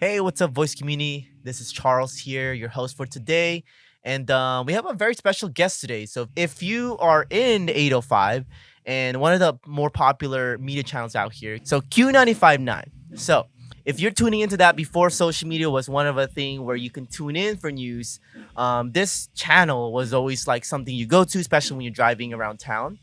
Hey, what's up, voice community? This is Charles here, your host for today. And we have a very special guest today. So, if you are in 805 and one of the more popular media channels out here, so Q95.9. So, if you're tuning into that before social media was one of a thing where you can tune in for news, this channel was always like something you go to, especially when you're driving around town.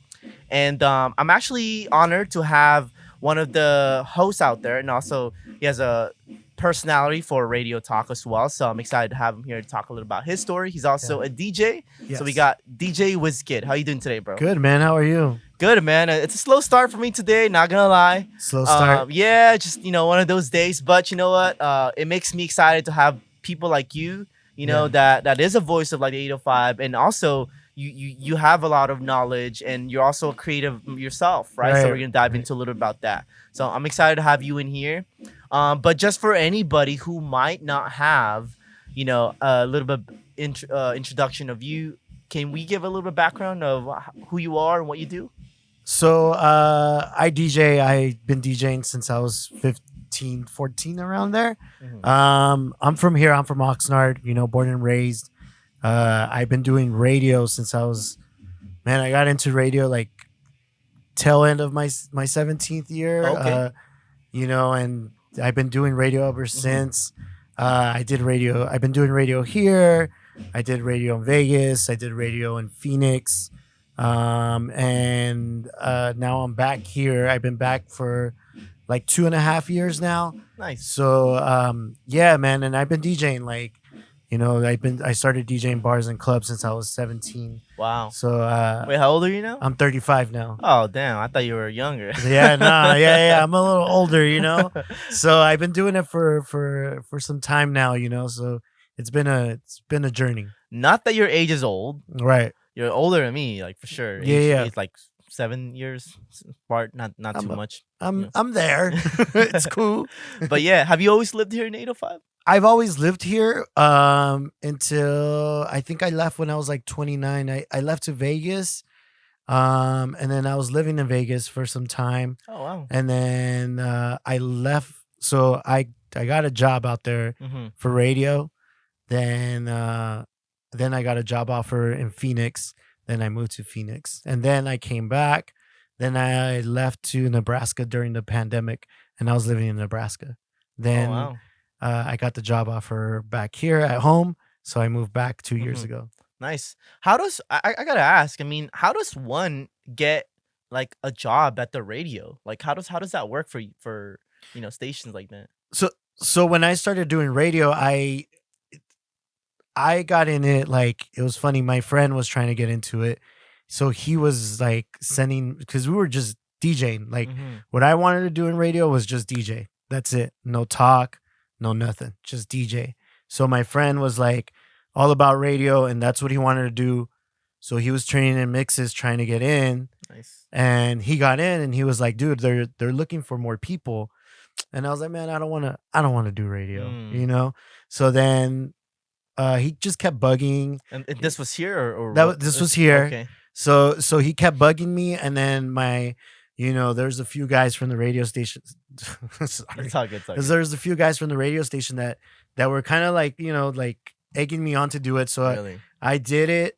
And I'm actually honored to have one of the hosts out there, and also he has a personality for radio talk as well. So I'm excited to have him here to talk a little about his story. He's also a DJ. So we Yes. got DJ WIz Kid. How you doing today, bro? Good, man. How are you? Good, man. It's a slow start for me today, not gonna lie. Slow start. Yeah, just one of those days. But you know what? It makes me excited to have people like you, Yeah. that is a voice of like the 805, and also you have a lot of knowledge, and you're also a creative yourself, right? So Right, we're gonna dive right. into a little about that. So I'm excited to have you in here. But just for anybody who might not have, a little bit introduction of you, can we give a little bit background of who you are and what you do? So I DJ. I've been DJing since I was 15, 14, around there. Mhm. I'm from here. I'm from Oxnard, born and raised. I've been doing radio since man, I got into radio like tail end of my 17th year. Okay. And I've been doing radio ever Mhm. since. I did radio. I've been doing radio here. I did radio in Vegas. I did radio in Phoenix. And now I'm back here. I've been back for like 2.5 years now. Nice. So yeah, man. And I've been DJing I started DJing bars and clubs since I was 17. Wow. So Wait, how old are you now? I'm 35 now. Oh, damn. I thought you were younger. Yeah, nah, yeah. I'm a little older. So I've been doing it for some time now. So it's been a journey. Not that your age is old. Right. You're older than me, like for sure. Yeah. Age like 7 years apart. Not too I'm much. I'm there. It's cool. But yeah, have you always lived here in 805? I've always lived here until I think I left when I was like 29. I left to Vegas. And then I was living in Vegas for some time. Oh wow. And then I left, so I got a job out there Mm-hmm. for radio. Then I got a job offer in Phoenix. Then I moved to Phoenix, and then I came back. Then I left to Nebraska during the pandemic, and I was living in Nebraska. Oh Then wow. I got the job offer back here at home, so I moved back 2 years Mm-hmm. ago. Nice. How does I gotta ask? I mean, how does one get like a job at the radio? Like, how does that work for stations like that? So when I started doing radio, I got in it, like, it was funny. My friend was trying to get into it. So he was like sending, because we were just DJing. Like, Mm-hmm. what I wanted to do in radio was just DJ. That's it. No talk, no nothing. Just DJ. So my friend was like all about radio, and that's what he wanted to do. So he was training in mixes, trying to get in, Nice. and he got in, and he was like, dude, they're looking for more people. And I was like, man, I don't want to do radio, Mm. you know? So then he just kept bugging. And this was here or This was here. Okay. So he kept bugging me, and then there's a few guys from the radio station. Sorry. It's all good. It's all good. There's a few guys from the radio station that were kind of like, like egging me on to do it. So Really. I did it.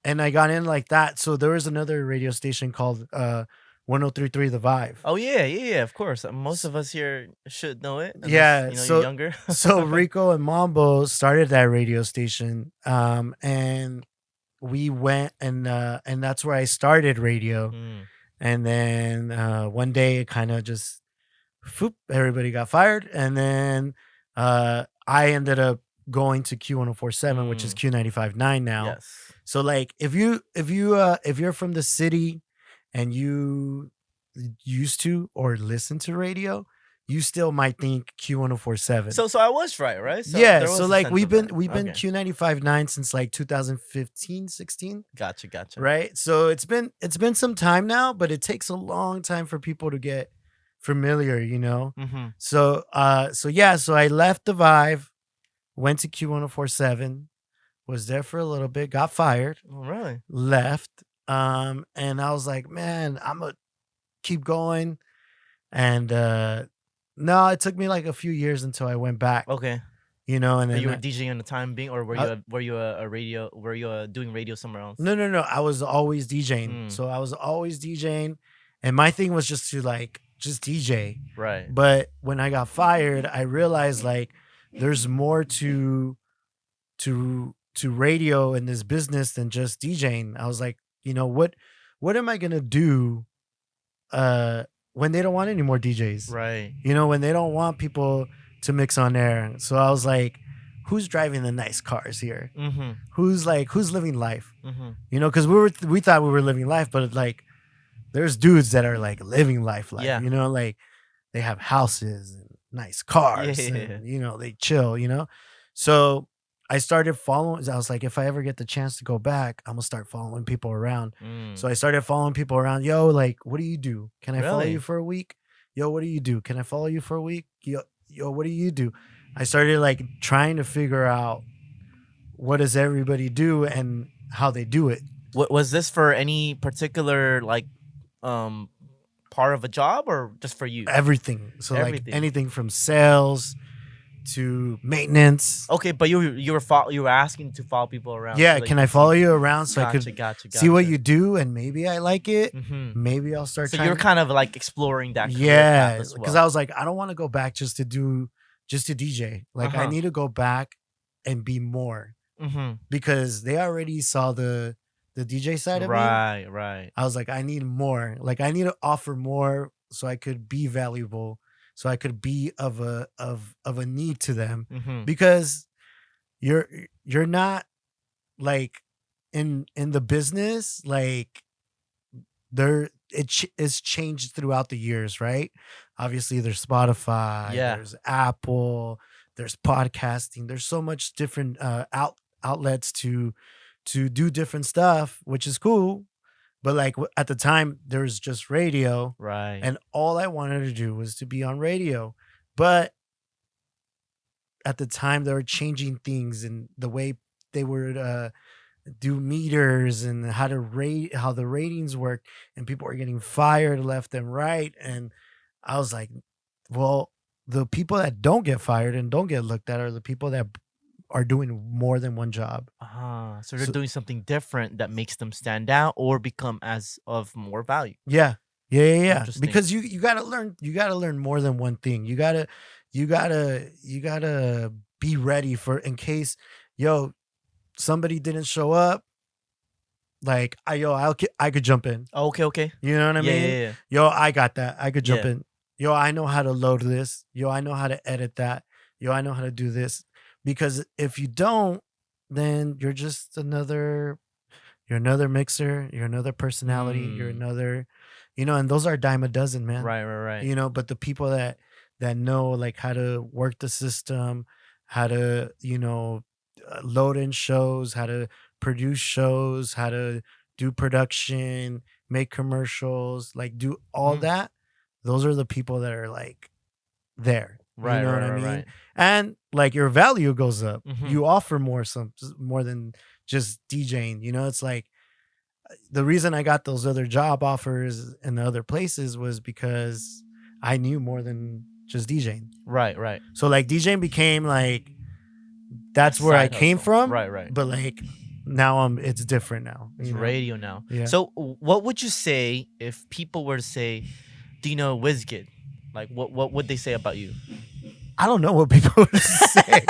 And I got in like that. So there was another radio station called 1033 The Vibe. Oh yeah. Of course, most of us here should know it. Unless, Yeah, you're younger. So Rico and Mambo started that radio station. And we went, and that's where I started radio. Mm. And then one day it kind of just, everybody got fired. And then I ended up going to Q1047, which is Q95.9 now. Yes. So like if you're from the city and you used to or listen to radio, you still might think Q1047. So I was right? So Yeah, there was so a like sense we've of been that. we've been Okay. Q95.9 since like 2015, 16. Gotcha. Right? So it's been some time now, but it takes a long time for people to get familiar. Mm-hmm. So so I left the Vive, went to Q1047, was there for a little bit, got fired, Oh, really? left. And I was like, man, I'm gonna keep going. And No, it took me like a few years until I went back. Okay. You know, and But then you were DJing on the time being, or were you a radio? Were you doing radio somewhere else? no, I was always DJing. Mm. So I was always DJing, and my thing was just to like just DJ. Right. But when I got fired, I realized like there's more to radio in this business than just DJing. I was like, you know, what am I gonna do when they don't want any more DJs? Right. You know, when they don't want people to mix on air. So I was like, who's driving the nice cars here? Mm-hmm. Who's living life? Mm-hmm. You know, because we thought we were living life, but like there's dudes that are like living life. Yeah. You know, like they have houses and nice cars. Yeah. And, you know, they chill, you know? So I started following. I was like, if I ever get the chance to go back, I'm gonna start following people around. So I started following people around. Yo, like, what do you do? Can I follow Really? you for a week? Yo, what do you do? Can I follow you for a week? Yo, what do you do? I started like trying to figure out what does everybody do and how they do it. What was this for? Any particular like part of a job, or just for you? Everything. So Everything. like anything from sales to maintenance. Okay, but you were asking to follow people around. Yeah, so that can you I could follow see- you around so I could Gotcha. see what you do and maybe I like it. Mm-hmm. Maybe I'll start So trying. you're kind of like exploring that. career Yeah, path as because well. I was like, I don't want to go back just to DJ. Like I Uh-huh. need to go back and be more Mm-hmm. because they already saw the DJ side of me. Right. I was like, I need more. Like I need to offer more so I could be valuable, so I could be of a need to them Mm-hmm. because you're not like in the business like it's changed throughout the years, right? Obviously there's Spotify, Yeah. there's Apple, there's podcasting, there's so much different outlets to do different stuff, which is cool. But like at the time there was just radio, Right. and all I wanted to do was to be on radio. But at the time they were changing things and the way they would do meters and how to rate, how the ratings work, and people were getting fired left and right. And I was like, well, the people that don't get fired and don't get looked at are the people that are doing more than one job. So they're So- doing something different that makes them stand out or become as of more value. Yeah. Interesting. Because you gotta learn more than one thing. You gotta be ready for in case somebody didn't show up. Like I could jump in. Okay. You know what I Yeah, mean? yeah. Yo, I got that. I could jump Yeah. in. Yo, I know how to load this. Yo, I know how to edit that. Yo, I know how to do this. Because if you don't, then you're just another mixer, you're another personality, you're another, and those are a dime a dozen, man. Right. But the people that know like how to work the system, how to, load in shows, how to produce shows, how to do production, make commercials, like do all Mhm. that. Those are the people that are like there. Right. You know right, what I right, mean? right. And like your value goes up. Mhm. You offer more than just DJing. It's like the reason I got those other job offers in the other places was because I knew more than just DJing. Right. So like DJing became like that's where I Side came hustle. from. Right. But like now it's different now. It's you know? radio now. Yeah. So what would you say if people were to say, do you know WIz Kid? Like what would they say about you? I don't know what people would say.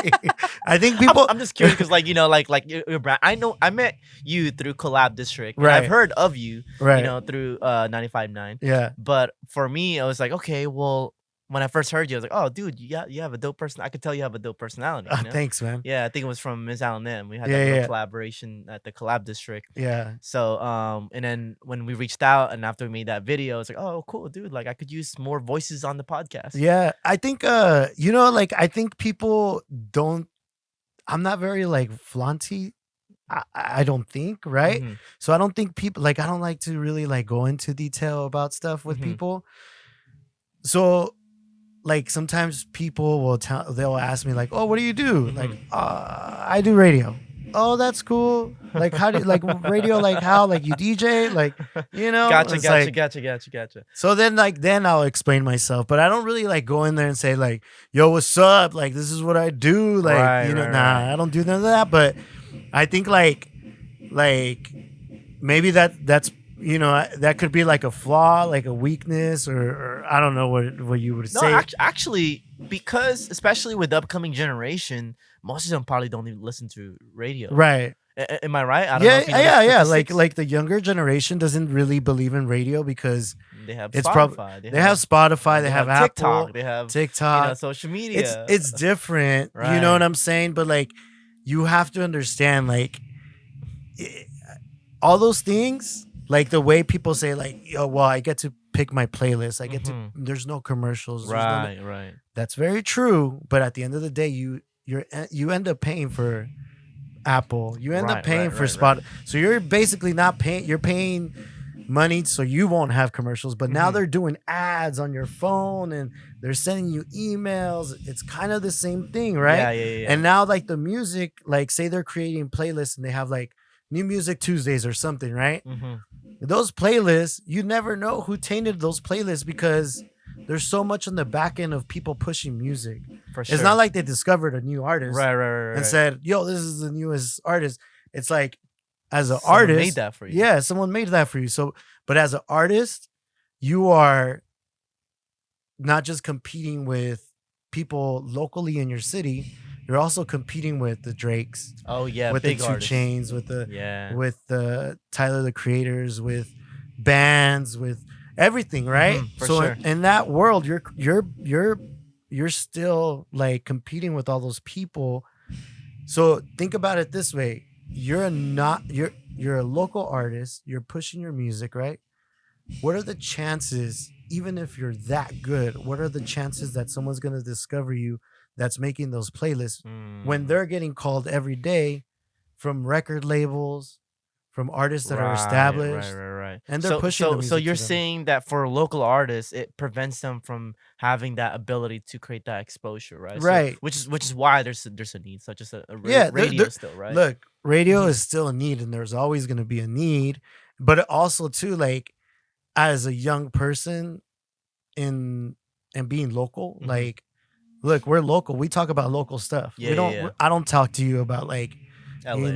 I think people. I'm just curious because like your brand. I know I met you through Collab District. And Right. I've heard of you, Right. through 95.9. Yeah. But for me, I was like, okay, well, when I first heard you, I was like, oh, dude, you have a dope person. I could tell you have a dope personality. You know? Thanks, man. Yeah, I think it was from Ms. Allen M. We had Yeah, that little yeah. collaboration at the Collab District. Yeah. So, and then when we reached out and after we made that video, it's like, oh, cool, dude. Like I could use more voices on the podcast. Yeah. I think, like I think people don't. I'm not very like flaunty. I don't think, right? Mhm. So I don't think people like I don't like to really like go into detail about stuff with Mhm. people. So like sometimes people they'll ask me like, "Oh, what do you do?" Like, I do radio. oh, that's cool. Like, how do you, like radio? Like how? Like you DJ? Like, Gotcha, it's gotcha, like, gotcha, gotcha, gotcha. so then I'll explain myself, but I don't really like go in there and say like, yo, what's up? Like, this is what I do. Like, Right, right, nah, right. I don't do none of that. But I think like maybe that's that could be like a flaw, like a weakness, or I don't know what you would No, say. actually, because especially with the upcoming generation, most of them probably don't even listen to radio. Right. Am I right? I don't know Yeah, if you know the yeah. statistics. Like the younger generation doesn't really believe in radio because They have it's Spotify. probably they have Spotify, they have TikTok. Apple, They have TikTok. social media. It's different. You know what I'm saying? But like, you have to understand, like, i- all those things, like the way people say, like, yo, well, I get to pick my playlist. I get to. There's no commercials. There's no, right. that's very true. But at the end of the day, you end up paying for Apple. You end up paying for Spotify. So you're basically not paying. You're paying money so you won't have commercials. But now they're doing ads on your phone and they're sending you emails. It's kind of the same thing, right? Yeah. And now like the music, like say they're creating playlists and they have like New Music Tuesdays or something, right? Those playlists, you never know who tainted those playlists because there's so much on the back end of people pushing music. For sure. It's not like they discovered a new artist right. and said, yo, this is the newest artist. It's like, as an Someone artist, made that for you. Yeah, someone made that for you. So, but as an artist, you are not just competing with people locally in your city. You're also competing with the Drakes. Oh yeah, with big the 2 artists. Chainz, with the Tyler the Creators, with bands, with everything, right? For so sure. in that world, you're still like competing with all those people. So think about it this way: you're a local artist. You're pushing your music, right? What are the chances, even if you're that good, what are the chances that someone's gonna discover you that's making those playlists when they're getting called every day from record labels, from artists that are established, right. and they're pushing the music So you're to them. saying that for local artists, it prevents them from having that ability to create that exposure, right? Right. So, which is why there's a need, such as a Yeah, radio still, right? Look, radio is still a need, and there's always going to be a need. But also, too, like as a young person in and being local, like, look, we're local. We talk about local stuff. Yeah, we don't. yeah. I don't talk to you about like LA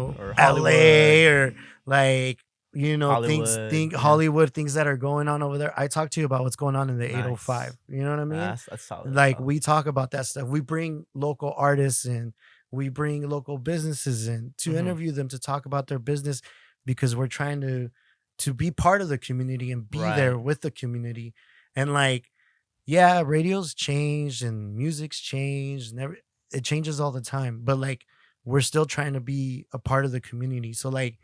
or LA or like Hollywood, Hollywood things that are going on over there. I talk to you about what's going on in the 805. You know what I mean? That's solid. Like we talk about that stuff. We bring local artists in, we bring local businesses in to interview them to talk about their business because we're trying to be part of the community and be there with the community. And like, yeah, radio's changed and music's changed and it changes all the time. But like we're still trying to be a part of the community. So like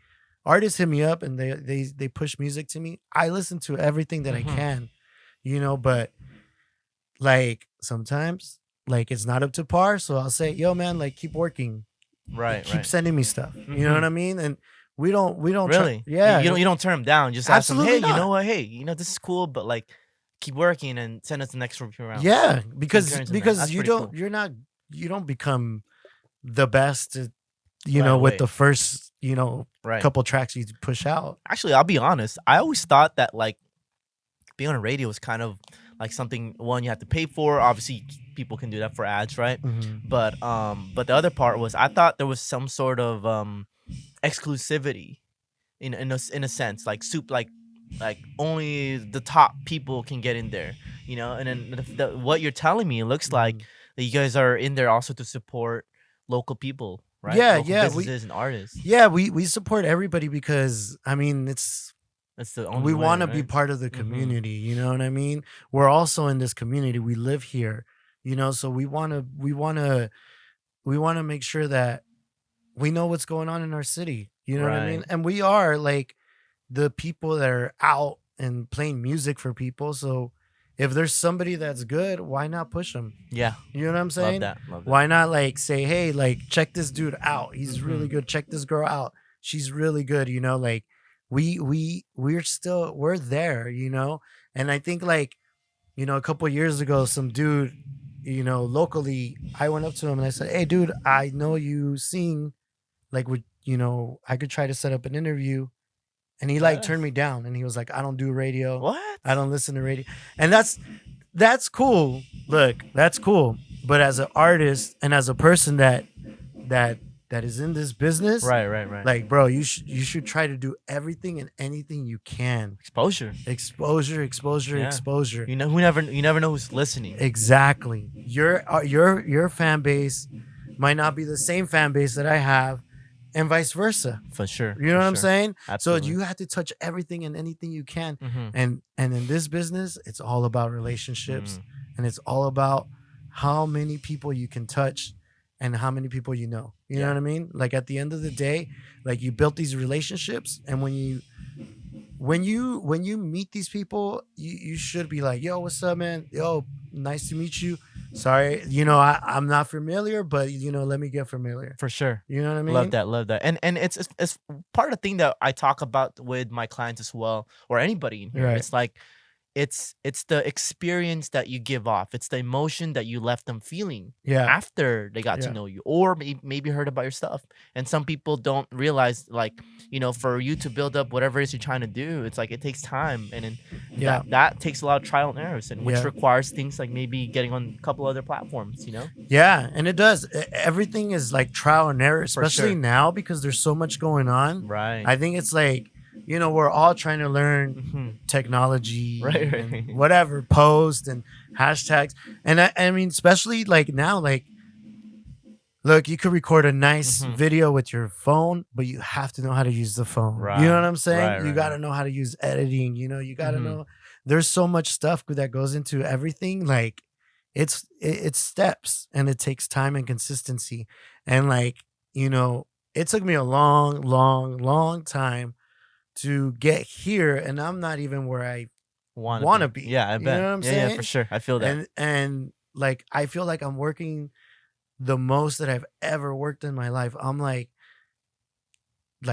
artists hit me up and they push music to me. I listen to everything that I can, but like sometimes like it's not up to par. So I'll say, yo man, like keep working. Keep sending me stuff. You know what I mean? And we don't really. Yeah. You don't turn them down. Just ask them, hey, Absolutely you know what? Hey, this is cool, but like keep working and send us the next review round. Yeah, because you don't cool. you don't become the best, Right, with the first, couple tracks you push out. Actually, I'll be honest. I always thought that like being on a radio was kind of like something one you have to pay for. Obviously, people can do that for ads, right? But the other part was I thought there was some sort of exclusivity in a sense, like like only the top people can get in there, and then what you're telling me, it looks like that you guys are in there also to support local people, right? Yeah, local businesses and artists. Yeah, we support everybody because I mean that's the only we way, want to right? be part of the community. You know what I mean? We're also in this community. We live here, so we want to make sure that we know what's going on in our city. You know what I mean? And we are like the people that are out and playing music for people. So if there's somebody that's good, why not push them? Yeah. You know what I'm saying? Love that. Why not like say, hey, like check this dude out. He's really good. Check this girl out. She's really good. Like we're there, And I think like, a couple years ago, some dude, locally, I went up to him and I said, hey dude, I know you sing like would I could try to set up an interview, and he like turned me down, and he was like, I don't do radio. What? I don't listen to radio. And that's cool. Look, that's cool. But as an artist and as a person that is in this business, Right. like, bro, you should try to do everything and anything you can. Exposure. Exposure. You never know who's listening. Exactly. Your fan base might not be the same fan base that I have, and vice versa. For sure. You know what I'm saying? Absolutely. So you have to touch everything and anything you can. Mhm. And in this business, it's all about relationships, and it's all about how many people you can touch and how many people you know. You know what I mean? Like at the end of the day, like you built these relationships, and when you meet these people, you should be like, yo, what's up, man? Yo, nice to meet you. Sorry, I'm not familiar, but let me get familiar. For sure. You know what I mean? Love that. And it's part of the thing that I talk about with my clients as well, or anybody in here. Right. It's like it's the experience that you give off. It's the emotion that you left them feeling after they got to know you, or maybe heard about your stuff. And some people don't realize, like, for you to build up whatever it is you're trying to do, it's like it takes time, and then that takes a lot of trial and errors, and which requires things like maybe getting on a couple other platforms. Yeah, and it does. Everything is like trial and error, especially now because there's so much going on. Right. I think it's like, we're all trying to learn technology, right. And whatever, post and hashtags. And I mean, especially like now, like, look, you could record a nice video with your phone, but you have to know how to use the phone. Right. You know what I'm saying? Right, you got to know how to use editing. You got to know. There's so much stuff that goes into everything. Like, it's steps, and it takes time and consistency. And like, it took me a long time to get here, and I'm not even where I want to be. Yeah, I bet. You know what I'm saying? Yeah, for sure. I feel that. And like, I feel like I'm working the most that I've ever worked in my life. I'm like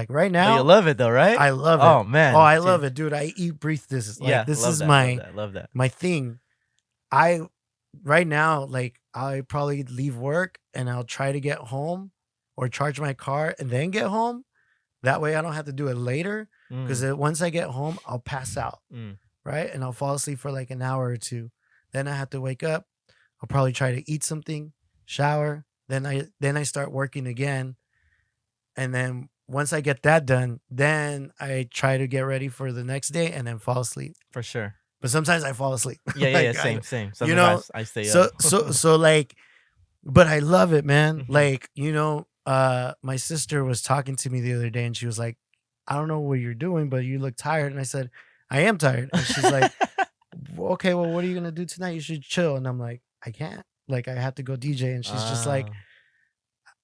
right now. But you love it though, right? I love it. Oh man. Oh, I love it, dude. I eat, breathe this. Like, this is love that. my thing. Right now, like, I probably leave work and I'll try to get home or charge my car and then get home. That way I don't have to do it later, because once I get home, I'll pass out, right? And I'll fall asleep for like an hour or two. Then I have to wake up. I'll probably try to eat something, shower. Then I start working again. And then once I get that done, then I try to get ready for the next day and then fall asleep. For sure. But sometimes I fall asleep. Yeah, same. Sometimes I stay up. So like, but I love it, man. Like, my sister was talking to me the other day, and she was like, I don't know what you're doing, but you look tired. And I said, I am tired. And she's like, okay, well, what are you going to do tonight? You should chill. And I'm like, I can't. Like, I have to go DJ. And she's just like,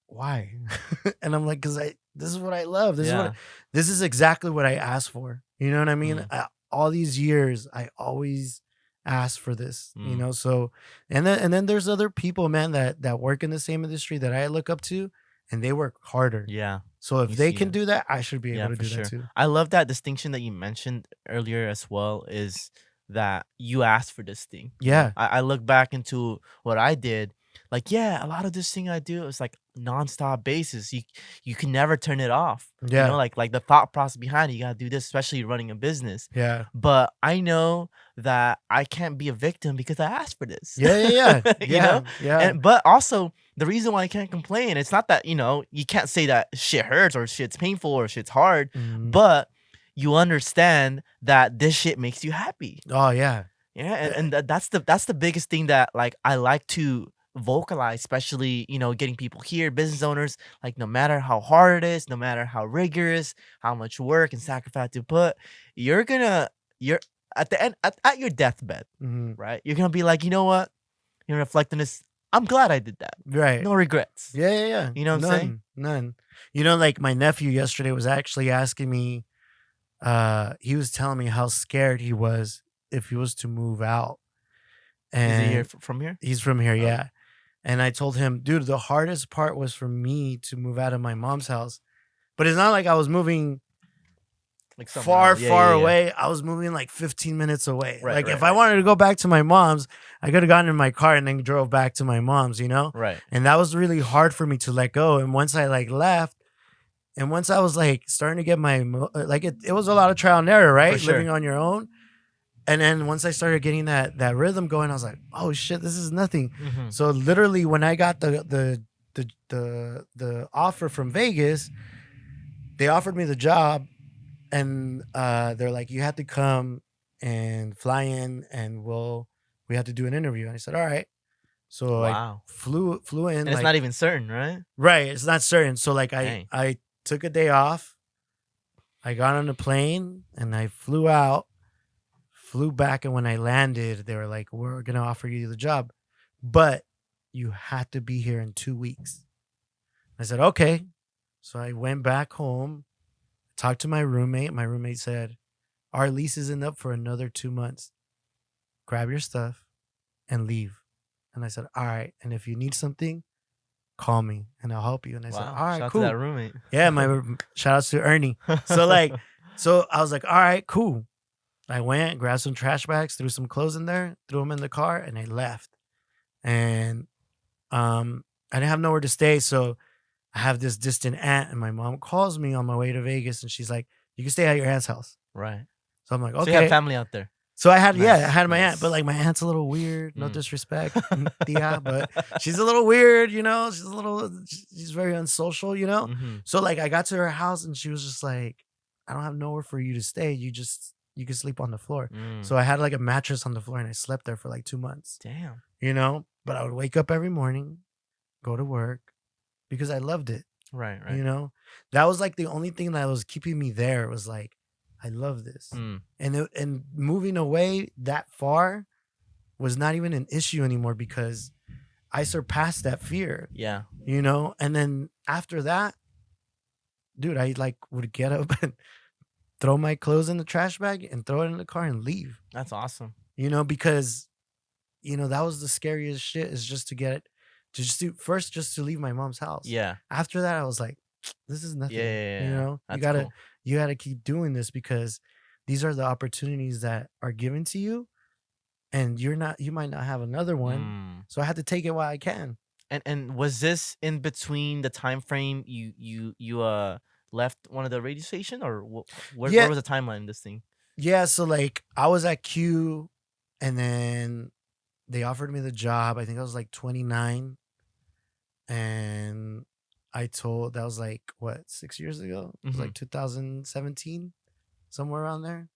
why? And I'm like, because this is what I love. This is exactly what I asked for. You know what I mean? All these years, I always asked for this, so, and then there's other people, man, that work in the same industry that I look up to, and they work harder. Yeah. So if they can do that, I should be able to do that too. I love that distinction that you mentioned earlier as well, is that you asked for this thing. Yeah. I look back into what I did. Like, a lot of this thing I do is like nonstop basis. You can never turn it off. Yeah. Like the thought process behind it, you gotta do this, especially running a business. Yeah. But I know that I can't be a victim because I asked for this. Yeah. Yeah. But also, the reason why I can't complain, it's not that, you can't say that shit hurts or shit's painful or shit's hard, but you understand that this shit makes you happy. Oh yeah. Yeah. And that's the biggest thing that, like, I like to vocalize, especially getting people here, business owners. Like, no matter how hard it is, no matter how rigorous, how much work and sacrifice you put, you're at the end, at your deathbed, right? You're gonna be like, you know what, you're reflecting this, I'm glad I did that, right? No regrets. Yeah. You know what I'm saying? None. Like, my nephew yesterday was actually asking me, he was telling me how scared he was if he was to move out. And is he here from here? He's from here. Yeah. And I told him, dude, the hardest part was for me to move out of my mom's house. But it's not like I was moving like far away. I was moving like 15 minutes away. If I wanted to go back to my mom's, I could have gotten in my car and then drove back to my mom's, Right. And that was really hard for me to let go. And once I like left, And once I was like starting to get like it was a lot of trial and error, right? sure. Living on your own. And then once I started getting that rhythm going, I was like, oh shit, this is nothing. Mhm. So literally when I got the offer from Vegas, they offered me the job, and they're like, you have to come and fly in, and we have to do an interview. And I said, all right. So I Wow. flew in, And it's like, not even certain, right? right, it's not certain. So like Dang. I took a day off. I got on a plane and I flew back, and when I landed, they were like, we're gonna offer you the job, but you had to be here in 2 weeks. I said, okay. So I went back home, talked to my roommate. My roommate said, our lease isn't up for another 2 months. Grab your stuff and leave. And I said, all right. And if you need something, call me and I'll help you. And I said, Wow. all right, Shout out cool. to that roommate. Yeah, shout outs to Ernie. So I was like, all right, cool. I went, grabbed some trash bags, threw some clothes in there, threw them in the car, and I left. And I didn't have nowhere to stay, so I have this distant aunt, and my mom calls me on my way to Vegas, and she's like, you can stay at your aunt's house. Right. So I'm like, So you have okay. family out there. So I had Nice, my nice. aunt, but like my aunt's a little weird. No disrespect, tia, but but she's a little weird, she's very unsocial, Mhm. So like I got to her house and she was just like, I don't have nowhere for you to stay. You can sleep on the floor. So I had like a mattress on the floor and I slept there for like 2 months, Damn. but I would wake up every morning, go to work because I loved it. Right. That was like the only thing that was keeping me there. It was like, I love this. And moving away that far was not even an issue anymore because I surpassed that fear. Yeah. And then after that, dude, I like would get up and throw my clothes in the trash bag and throw it in the car and leave. That's awesome. Because that was the scariest shit, is just to leave my mom's house. Yeah. After that, I was like, this is nothing. Yeah. That's cool. You gotta keep doing this because these are the opportunities that are given to you, and you might not have another one. So I had to take it while I can. And was this in between the time frame you left one of the radio station, or where was the timeline in this thing? Yeah, so like I was at Q, and then they offered me the job. I think I was like 29, and that was like what, 6 years ago? It was like 2017, somewhere around there.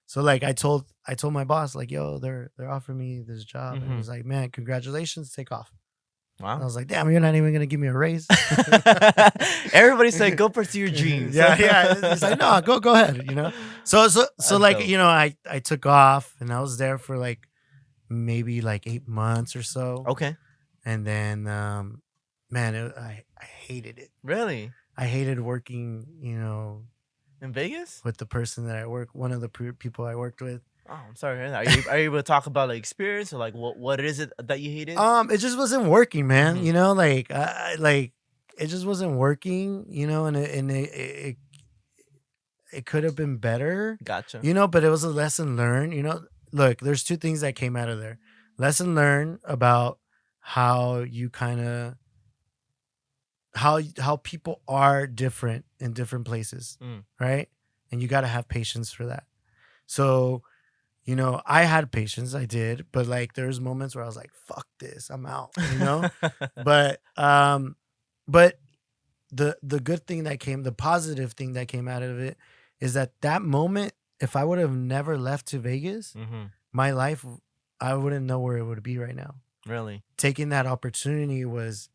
So like I told my boss, like, yo, they're offering me this job, and he was like, man, congratulations, take off. Wow. And I was like, damn, you're not even gonna give me a raise. Everybody said go pursue your dreams. Yeah. He's like, no, go ahead. So like dope. I took off, and I was there for like maybe like 8 months or so. Okay. And then man, I hated it. Really? I hated working, in Vegas with the person that one of the people I worked with. Oh, I'm sorry. Are you able to talk about like experience, or like what is it that you hated? It just wasn't working, man. Like it just wasn't working. And it could have been better. Gotcha. But it was a lesson learned. Look, there's 2 things that came out of there. Lesson learned about how you kind of how people are different in different places, right? And you got to have patience for that. So, I had patience, I did, but like there's moments where I was like, fuck this, I'm out, but the good thing the positive thing that came out of it is that moment, if I would have never left to Vegas, my life, I wouldn't know where it would be right now. Really? Taking that opportunity was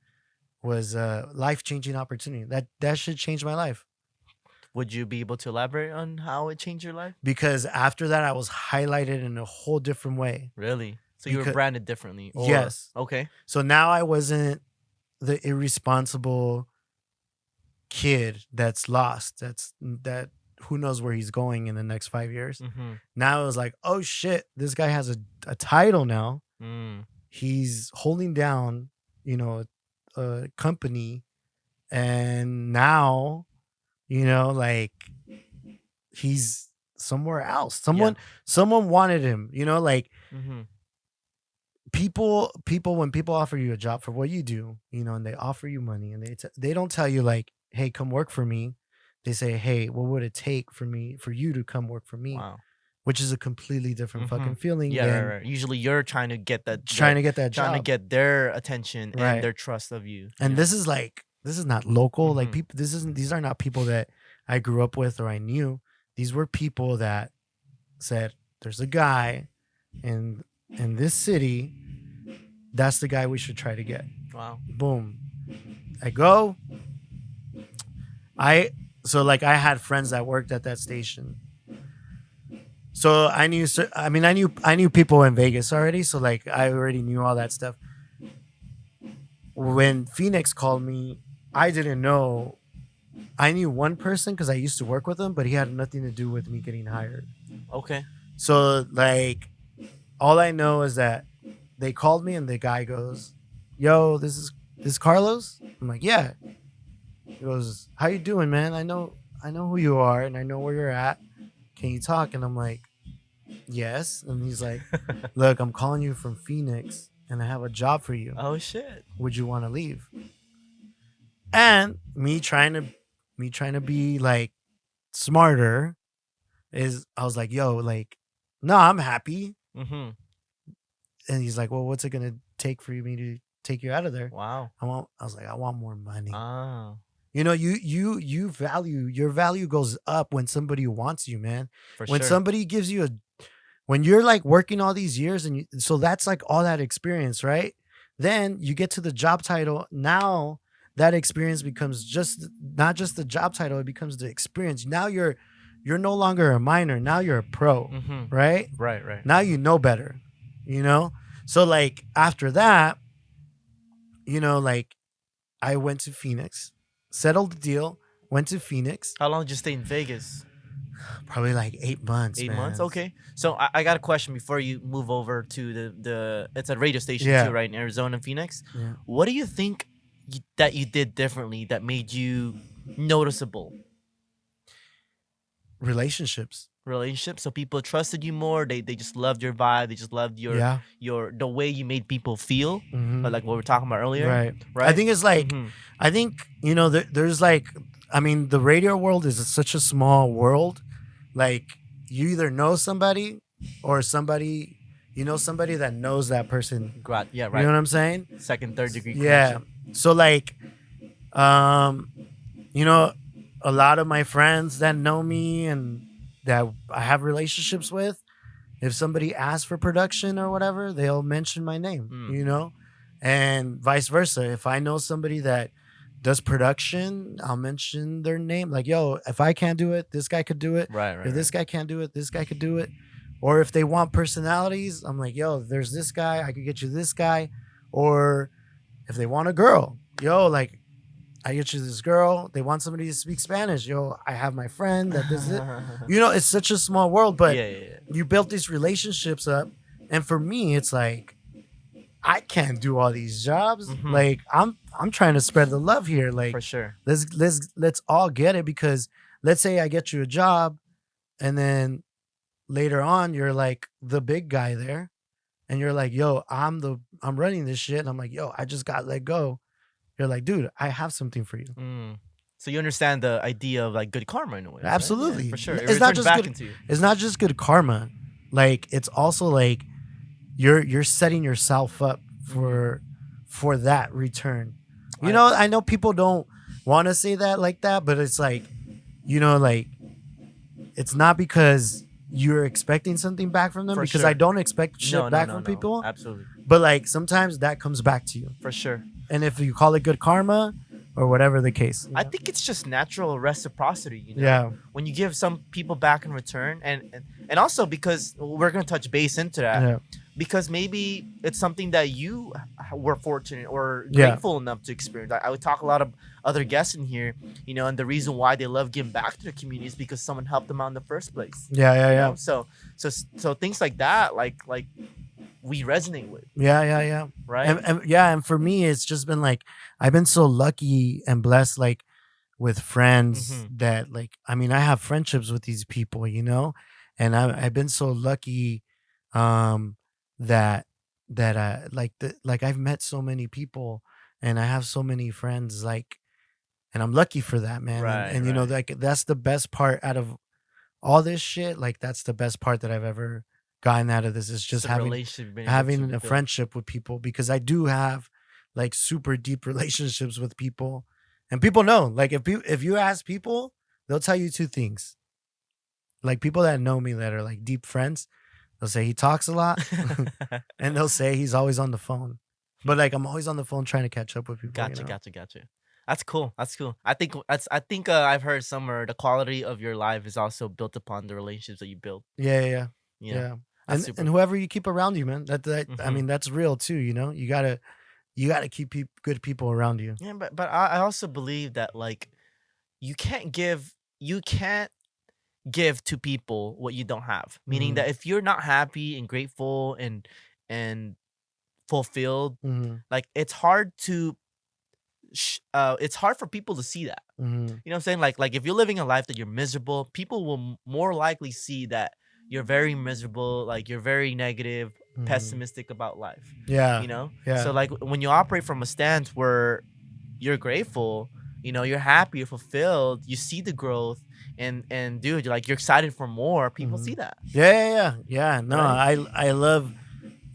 a life-changing opportunity. That should change my life. Would you be able to elaborate on how it changed your life? Because after that, I was highlighted in a whole different way. Really? So you were branded differently? Yes. Okay. So now I wasn't the irresponsible kid that's lost. That who knows where he's going in the next 5 years. Now it was like, oh shit, this guy has a title now. He's holding down, a company, and now, like he's somewhere else. Someone wanted him, like people when people offer you a job for what you do, and they offer you money, and they don't tell you like, hey, come work for me. they say, hey, what would it take for you to come work for me? Wow. Which is a completely different fucking feeling Yeah, than right. Usually you're trying to get trying to get that trying to job. get their attention Right. and their trust of you. And this is not local. Like, Mhm. people, these are not people that I grew up with or I knew. These were people that said, there's a guy in this city, that's the guy we should try to get. Wow. Boom. I go. I had friends that worked at that station. So I knew people in Vegas already. So like I already knew all that stuff. When Phoenix called me, I didn't know. I knew one person because I used to work with him, but he had nothing to do with me getting hired. Okay. So like, all I know is that they called me and the guy goes, "Yo, this is Carlos." I'm like, "Yeah." He goes, "How you doing, man? I know who you are and I know where you're at. Can you talk?" And I'm like, "Yes." And he's like, "Look, I'm calling you from Phoenix and I have a job for you. Oh shit. Would you want to leave?" And me trying to be like smarter I was like, "Yo, like, no, I'm happy." Mhm. And he's like, "Well, what's it gonna take for me to take you out of there?" Wow. I was like, "I want more money." Ah. You know, your value goes up when somebody wants you, man. For When sure. somebody gives you when you're like working all these years so that's like all that experience, right? Then you get to the job title. Now that experience becomes not just the job title, it becomes the experience. Now you're no longer a minor. Now you're a pro, Mhm. right? Right. Now you know better, you know? So like after that, like I went to Phoenix, settled the deal, went to Phoenix, How long did you stay in Vegas? probably like 8 months. 8 months. man. Okay. So I got a question before you move over to the it's a radio station Yeah. too, right, in Arizona and Phoenix. Yeah. What do you think that you did differently that made you noticeable? Relationships. Relationships, so people trusted you more. They just loved your vibe. They just loved Yeah. your the way you made people feel. Mhm. Like what we were talking about earlier. Right. Right. I think it's like, Mhm. I think, there's like, I mean, the radio world is such a small world. Like, you either know somebody or somebody, somebody that knows that person. Yeah. You Right. know what I'm saying? Second, third degree Yeah. connection. So like, you know, a lot of my friends that know me and that I have relationships with, if somebody asks for production or whatever, they'll mention my name, and vice versa. If I know somebody that does production, I'll mention their name. Like, yo, if I can't do it, this guy could do it. Right. If this guy can't do it, this guy could do it. Or if they want personalities, I'm like, yo, there's this guy, I could get you this guy. Or if they want a girl, yo, like, I get you this girl. They want somebody to speak Spanish. Yo, I have my friend that does it. It's such a small world, but yeah. you built these relationships up. And for me, it's like, I can't do all these jobs. Mhm. Like, I'm trying to spread the love here. Like, For sure. let's all get it, because let's say I get you a job and then later on you're like the big guy there and you're like, yo, I'm running this shit. And I'm like, yo, I just got let go. You're like, dude, I have something for you. So you understand the idea of like good karma in a way. Right? Absolutely. Yeah, for sure. It's not just back good. into you. It's not just good karma. Like, it's also like you're setting yourself up for that return. I know people don't want to say that like that, but it's like, like, it's not because you're expecting something back from them, For because sure. I don't expect shit No, back no, from no. people. Absolutely. But like, sometimes that comes back to you. For sure. And if you call it good karma or whatever the case. I think it's just natural reciprocity, Yeah. When you give some people back in return, and also because we're gonna touch base into that, Yeah. because maybe it's something that you were fortunate or Yeah. grateful enough to experience. I would talk a lot of other guests in here, and the reason why they love giving back to the community is because someone helped them out in the first place. Yeah. So things like that, like we resonate with, Yeah. right? And for me, it's just been like, I've been so lucky and blessed, like, with friends that, like, I mean, I have friendships with these people, and I've been so lucky, that I like I've met so many people and I have so many friends, like, And I'm lucky for that, man. Right, And you know, right. like that's the best part out of all this shit. Like that's the best part that I've ever gotten out of this is Just just a having relationship you've been able to having a build. friendship with people because I do have like super deep relationships with people. And people know, like if you ask people, they'll tell you two things. Like people that know me that are like deep friends, they'll say he talks a lot and they'll say he's always on the phone. But like I'm always on the phone trying to catch up with people, you Gotcha, know? gotcha, gotcha. That's cool. That's cool. I think I've heard somewhere the quality of your life is also built upon the relationships that you build. Yeah, yeah, yeah. You know, Yeah. that's super And cool. whoever you keep around you, man, that I Hmm. mean, that's real too, you know? You gotta keep good people around you. Yeah, but I also believe that like you can't give to people what you don't have. Meaning Mhm. that if you're not happy and grateful and fulfilled, Mhm. like it's hard for people to see that. Mhm. You know what I'm saying? Like if you're living a life that you're miserable, people will more likely see that you're very miserable, like you're very negative, Mhm. pessimistic about life. Yeah. You know? So Yeah. like when you operate from a stance where you're grateful, you're happy, you're fulfilled, you see the growth and dude, like you're excited for more, people see Mhm. that, Yeah, yeah, yeah. Yeah. No, right? I love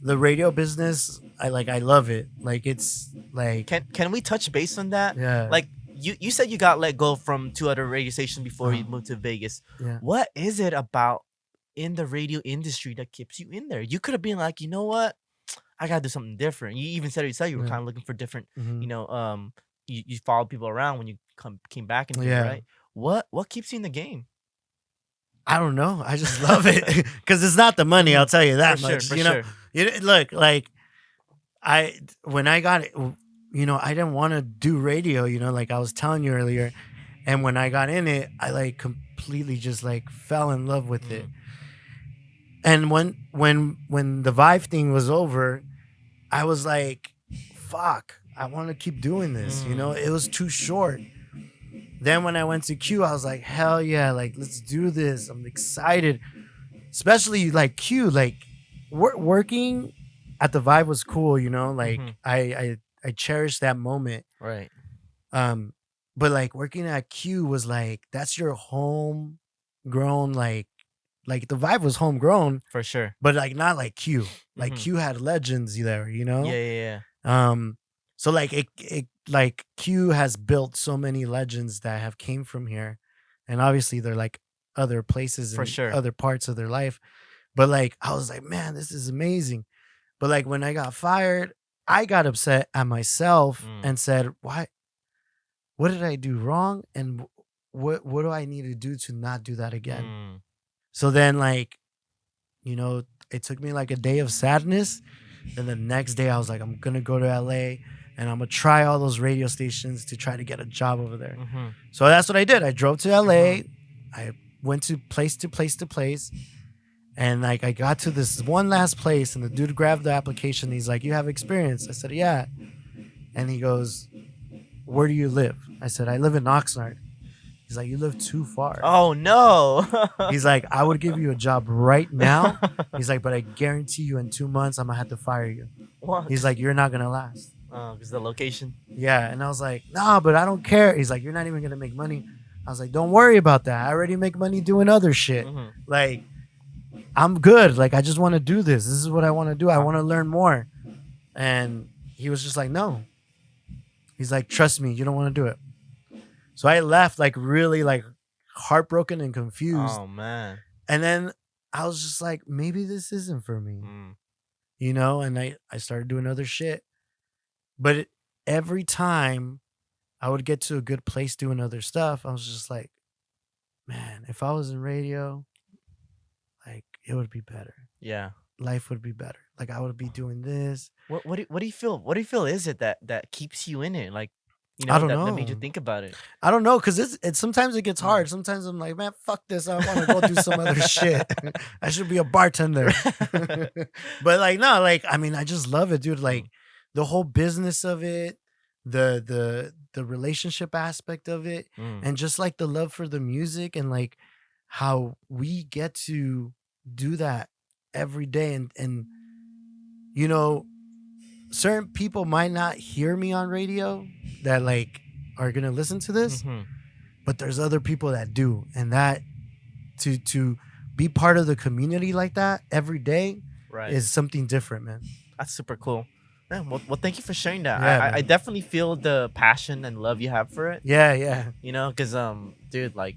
the radio business. I love it. Like it's like Can we touch base on that? yeah. Like you said you got let go from two other radio stations before Uh, you moved to Vegas. yeah. What is it about in the radio industry that keeps you in there? You could have been like, you know what? I gotta do something different. You even said it yourself, you were Yeah. kind of looking for different, Mhm. you followed people around when you came back into it, Yeah. right? What keeps you in the game? I don't know. I just love it because it's not the money. Hmm. I'll tell you For that sure, much. for You know, sure. look like when I got it, you know, I didn't want to do radio. You know, like I was telling you earlier, and when I got in it, I like completely just like fell in love with it. Mm, And when the Vive thing was over, I was like, "Fuck, I want to keep doing this." You know, mm, it was too short. Then when I went to Q, I was like, "Hell yeah, like let's do this." I'm excited, especially like Q, like working at the Vibe was cool, you know. mm-hmm. Like I cherished that moment. Right. Um, but like working at Q was like that's your homegrown like the Vibe was homegrown, For sure. but like not like Q. Like Mm-hmm. Q had legends there, you Yeah, know. yeah, yeah. Um, so like it like Q has built so many legends that have came from here, and obviously they're like other places For and sure. other parts of their life. But like I was like, man, this is amazing. But like when I got fired, I got upset at myself Mm, and said, why? What did I do wrong? And what do I need to do to not do that again? mm, So then like you know, it took me like a day of sadness. Then the next day, I was like, I'm gonna go to LA and I'm gonna try all those radio stations to try to get a job over there. mm-hmm. So that's what I did. I drove to Mm-hmm. LA. I went to place to place to place. And like I got to this one last place, and the dude grabbed the application. He's like, "You have experience?" I said, "Yeah." And he goes, "Where do you live?" I said, "I live in Oxnard." He's like, "You live too far." Oh no. He's like, "I would give you a job right now." He's like, "But I guarantee you in 2 months, I'm gonna have to fire you." He's What? like, "You're not gonna last." Because the location. Yeah. And I was like, "Nah, but I don't care." He's like, "You're not even gonna make money." I was like, "Don't worry about that. I already make money doing other shit. Mm-hmm. Like, I'm good. Like, I just want to do this. This is what I want to do. I want to learn more." And he was just like, "No." He's like, "Trust me, you don't want to do it." So I left like really like heartbroken and confused. Oh man. And then I was just like, maybe this isn't for me, Mm. you know? And I started doing other shit. But every time I would get to a good place doing other stuff, I was just like, man, if I was in radio, like it would be better. Yeah. Life would be better. Like I would be doing this. What do you feel? What do you feel is it that keeps you in it? Like, I don't that made you know. think about it. I don't know because it's sometimes it gets Mm. hard. Sometimes I'm like, man, fuck this. I want to go do some other shit. I should be a bartender. But like, no, like, I mean, I just love it, dude. Like Mm. the whole business of it, the relationship aspect of it, Mm. and just like the love for the music and like how we get to do that every day. And you know, certain people might not hear me on radio that like are gonna listen to this, Mm-hmm. but there's other people that do, and that to be part of the community like that every day Right. is something different, man. That's super cool. Yeah, well, thank you for sharing that. Yeah, I man. definitely feel the passion and love you have for it. Yeah. You know, because dude, like,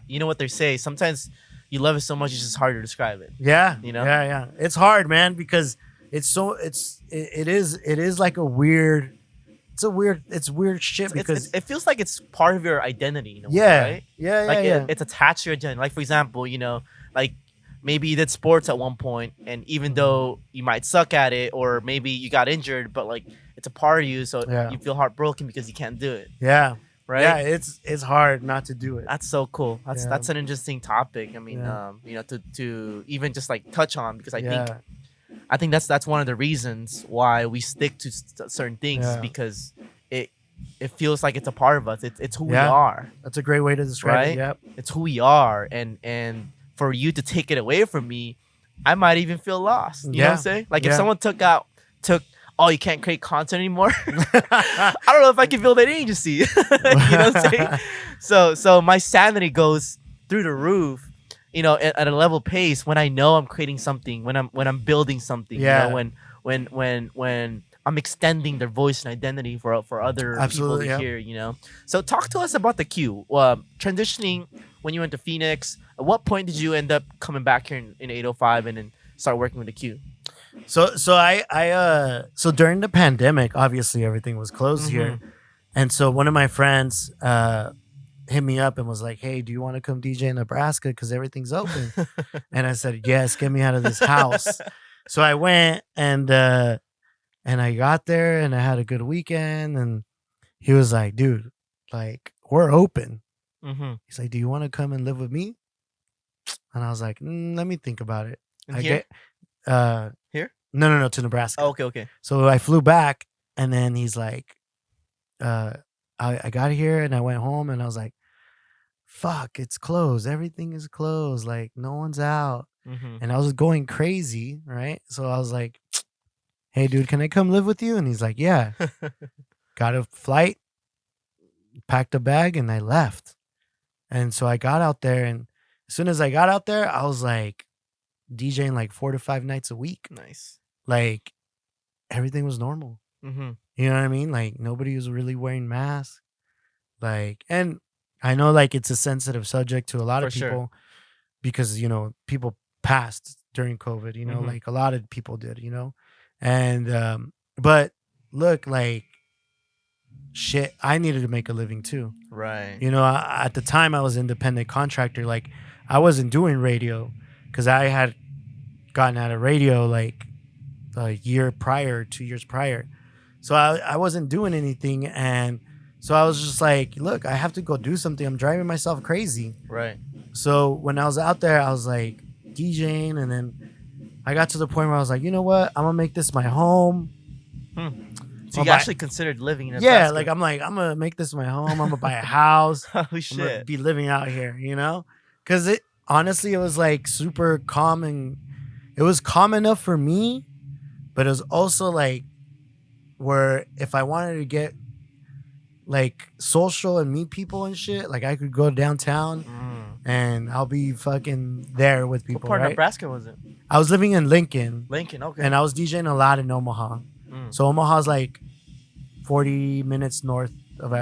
you know what they say. Sometimes you love it so much, it's just hard to describe it. Yeah. You know? Yeah. It's hard, man, because it is like a weird. It's weird shit because it feels like it's part of your identity. In a way, yeah, right? yeah. Like it's attached to your identity. Like for example, you know, like maybe you did sports at one point, and even though you might suck at it, or maybe you got injured, but like it's a part of you, so Yeah. you feel heartbroken because you can't do it. Yeah. Right. Yeah, it's hard not to do it. That's so cool. Yeah. That's an interesting topic. I mean, you know, to even just like touch on, because I think that's one of the reasons why we stick to certain things, because it feels like it's a part of us. It's who we are. That's a great way to describe it. Yep. It's who we are, and for you to take it away from me, I might even feel lost. You know what I'm saying? Like if someone took oh, you can't create content anymore. I don't know if I can build an agency. You know what I'm saying? So my sanity goes through the roof, you know, at a level pace when I know I'm creating something, when I'm building something. Yeah. You know, when I'm extending their voice and identity for other people to hear. You know. So talk to us about the Q. Transitioning when you went to Phoenix. At what point did you end up coming back here in 805 and then start working with the Q? So during the pandemic, obviously everything was closed here, and so one of my friends hit me up and was like, "Hey, do you want to come DJ in Nebraska because everything's open?" And I said, "Yes, get me out of this house." So I went and I got there and I had a good weekend, and he was like, "Dude, like we're open." He's like, "Do you want to come and live with me?" And I was like, "Let me think about it." Here? No, to Nebraska. Oh, okay. So I flew back, and then he's like, I got here and I went home and I was like, fuck, it's closed. Everything is closed. Like no one's out. And I was going crazy, right? So I was like, hey, dude, can I come live with you? And he's like, yeah. Got a flight, packed a bag, and I left. And so I got out there, and as soon as I got out there, I was like DJing like 4 to 5 nights a week. Nice. Like everything was normal. You know what I mean? Like nobody was really wearing masks. Like, and I know like it's a sensitive subject to a lot of people because, you know, people passed during COVID, you know, like a lot of people did, you know? And, but look, like shit, I needed to make a living too. Right. You know, at the time I was independent contractor. Like I wasn't doing radio because I had gotten out of radio like a year prior, 2 years prior. So I wasn't doing anything. And so I was just like, look, I have to go do something. I'm driving myself crazy. Right. So when I was out there, I was like DJing. And then I got to the point where I was like, you know what? I'm going to make this my home. So you actually considered living in Nebraska? Yeah, like I'm going to make this my home. I'm going to buy a house. Holy shit. I'm going to be living out here, you know? Because it honestly, it was like super calm, and it was calm enough for me, but it was also like where if I wanted to get like social and meet people and shit, like I could go downtown and I'll be fucking there with people. What part of Nebraska was it? I was living in Lincoln. Okay. And I was DJing a lot in Omaha. So Omaha's like 40 minutes north of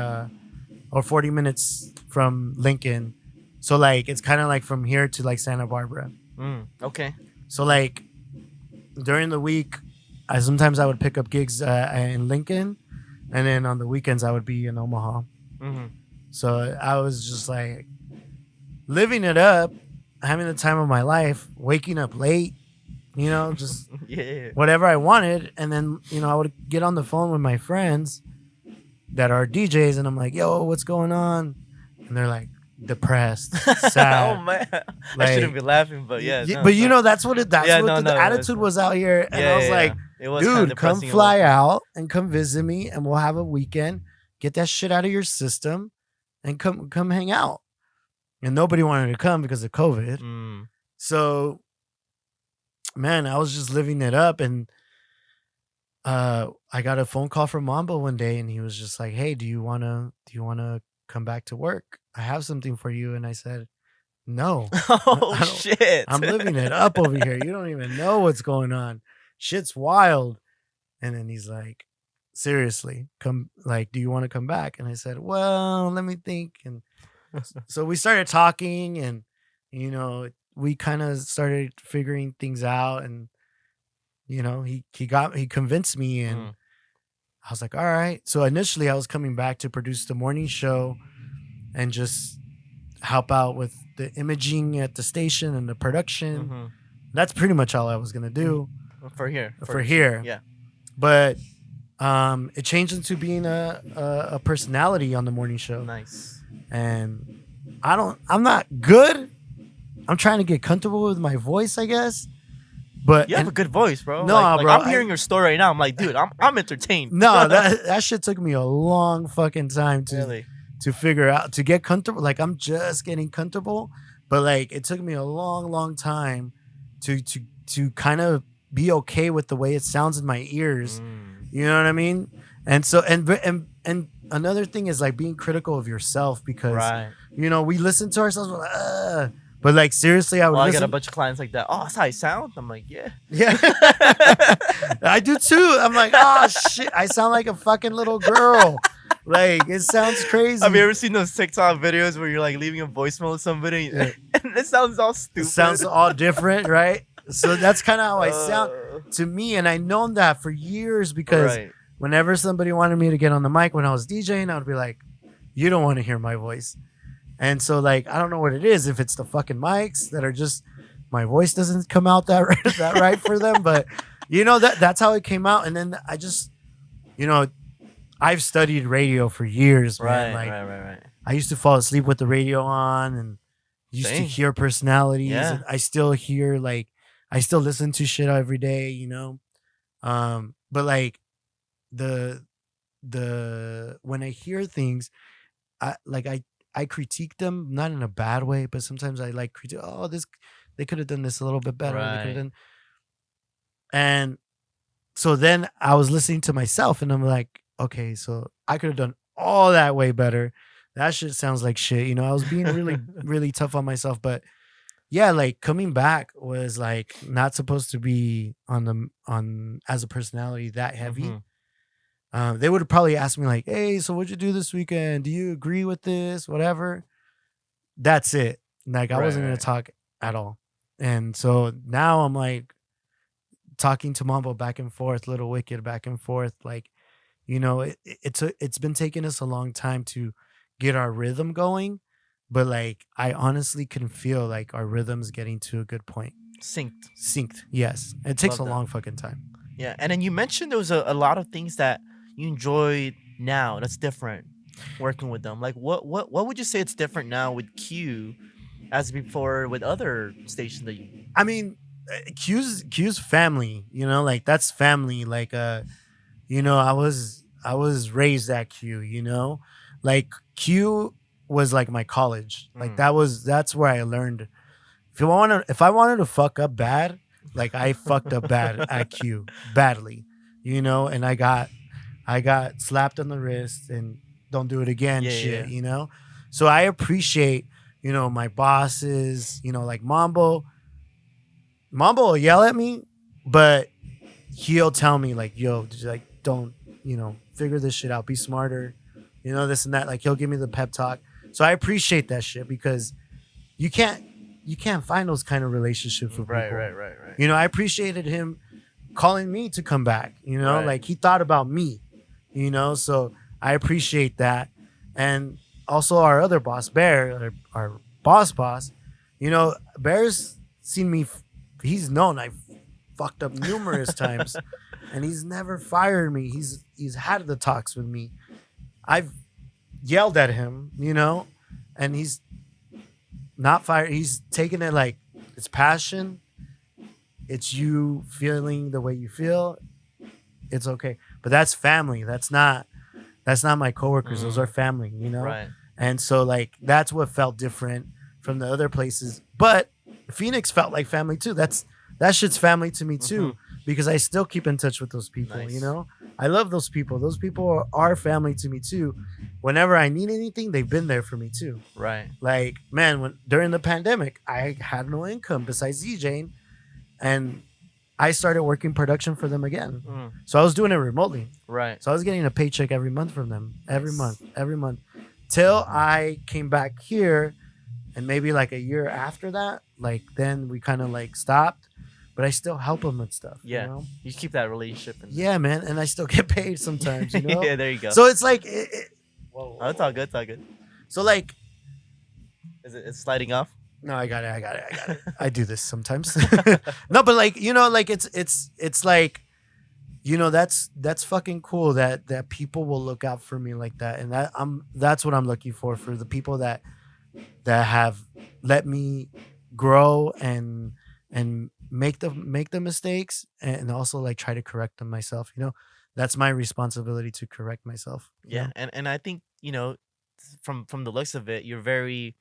or 40 minutes from Lincoln. So like it's kind of like from here to like Santa Barbara. Okay. So like during the week, sometimes I would pick up gigs in Lincoln, and then on the weekends I would be in Omaha. So I was just like living it up, having the time of my life, waking up late, you know, just whatever I wanted. And then, you know, I would get on the phone with my friends that are DJs, and I'm like, yo, what's going on? And they're like, depressed, sad. Oh man, like, I shouldn't be laughing, but yeah. But you know, that's what the attitude was out here, and I was like, dude, come fly out and come visit me, and we'll have a weekend. Get that shit out of your system, and come hang out. And nobody wanted to come because of COVID. So, man, I was just living it up, and I got a phone call from Mambo one day, and he was just like, "Hey, do you wanna come back to work? I have something for you." And I said, "No, Oh I don't. shit. I'm living it up over here. You don't even know what's going on. Shit's wild." And then he's like, "Seriously, come. Like, do you want to come back?" And I said, "Well, let me think." And so we started talking, and we kind of started figuring things out, and he convinced me, and Mm. I was like, all right. So initially I was coming back to produce the morning show and just help out with the imaging at the station and the production. Hmm. That's pretty much all I was gonna do For here. for here. Yeah. But it changed into being a personality on the morning show. Nice. And I'm not good. I'm trying to get comfortable with my voice, I guess. But You have a good voice, bro. No, like, bro, I'm hearing your story right now. I'm like, dude, I'm entertained. no, that shit took me a long fucking time Really. to figure out, to get comfortable. Like, I'm just getting comfortable, but like it took me a long time to kind of be okay with the way it sounds in my ears. Mm. You know what I mean? And so and another thing is like being critical of yourself, because Right. we listen to ourselves, we're like, but like seriously, I would Well, I listen. got a bunch of clients like that. Oh, that's how I sound. I'm like, yeah. Yeah. I do too. I'm like, oh shit, I sound like a fucking little girl. Like, it sounds crazy. Have you ever seen those TikTok videos where you're like leaving a voicemail with somebody Yeah. and it sounds all stupid? It sounds all different, right? So that's kind of how I Uh, sound to me, and I known that for years, because Right. whenever somebody wanted me to get on the mic when I was DJing, I would be like, you don't want to hear my voice. And so, like, I don't know what it is, if it's the fucking mics that are just, my voice doesn't come out that right for them, but that's how it came out. And then I just, I've studied radio for years, man. Right. Like, Right. I used to fall asleep with the radio on, and used to Same. hear personalities. Yeah. And I still hear, like, I still listen to shit every day, but like the when I hear things, I critique them, not in a bad way, but sometimes I like critique. Oh, they could have done this a little bit better. They could Right. have done. And so then I was listening to myself, and I'm like, okay, so I could have done all that way better. That shit sounds like shit. I was being really, really tough on myself. But yeah, like, coming back was like not supposed to be on as a personality that heavy. Mhm. They would have probably asked me like, hey, so what'd you do this weekend? Do you agree with this? Whatever. That's it. Like, I wasn't going Right. to talk at all. And so now I'm like talking to Mambo back and forth, Little Wicked back and forth. Like, it's been taking us a long time to get our rhythm going. But like, I honestly can feel like our rhythm's getting to a good point. Synced. Yes. It takes Love a that. long fucking time. Yeah. And then you mentioned there was a lot of things that you enjoyed now that's different working with them. Like what would you say it's different now with Q as before with other stations that you I mean, Q's family, like, that's family. Like, I was raised at Q, like, Q was like my college. Like, that's where I learned. If I wanted to fuck up bad, like, I fucked up bad at Q, badly, and I got slapped on the wrist and don't do it again, Yeah, shit, yeah. So I appreciate, my bosses, like Mambo will yell at me, but he'll tell me like, yo, just, like, don't, figure this shit out, be smarter, this and that. Like, he'll give me the pep talk. So I appreciate that shit, because you can't find those kind of relationships with Right. people. I appreciated him calling me to come back, Right. like, he thought about me, so I appreciate that. And also our other boss, Bear, our boss, Bear's seen me. He's known I've fucked up numerous times, and he's never fired me. He's had the talks with me. I've yelled at him, and he's not fired. He's taken it like it's passion. It's you feeling the way you feel. It's okay, but that's family. That's not my coworkers. Those are family, Right. And so, like, that's what felt different from the other places. But Phoenix felt like family too. That shit's family to me too. because I still keep in touch with those people. Nice. You know, I love those people. Those people are family to me too. Whenever I need anything, they've been there for me too. Right. Like, man, when during the pandemic, I had no income besides DJing, and I started working production for them again. So I was doing it remotely. Right. So I was getting a paycheck every month from them, every month, till I came back here, and maybe like a year after that, like then we kind of like stopped, but I still help them with stuff. Yeah. You know? You keep that relationship. Yeah, man, and I still get paid sometimes. You know. Yeah, there you go. So it's like, Oh, it's all good. It's all good. So like, It's sliding off? no, I got it. I do this sometimes. No, but like, you know, like it's like, you know, that's fucking cool that people will look out for me like that, and that's what I'm looking for the people that have let me grow and make the mistakes, and also like try to correct them myself. You know, that's my responsibility to correct myself. Yeah, and I think, you know, from the looks of it, you're very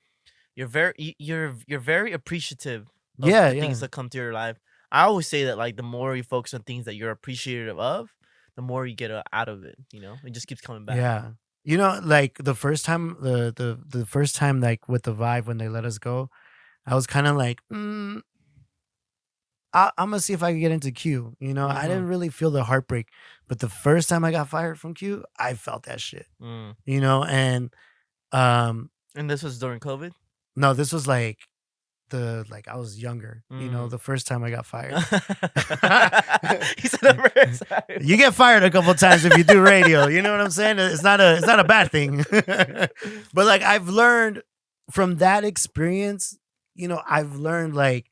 appreciative of the things that come to your life. I always say that, like, the more you focus on things that you're appreciative of, the more you get out of it. You know, it just keeps coming back. Yeah. You know, like the first time, the first time, like with the Vibe when they let us go, I was kind of like, I'm gonna see if I can get into Q. You know, I didn't really feel the heartbreak, but the first time I got fired from Q, I felt that shit. You know, and this was during COVID? No, this was like I was younger. You know, the first time I got fired. He said the first time. You get fired a couple times if you do radio. You know what I'm saying? It's not a bad thing. But like, I've learned from that experience. You know, I've learned like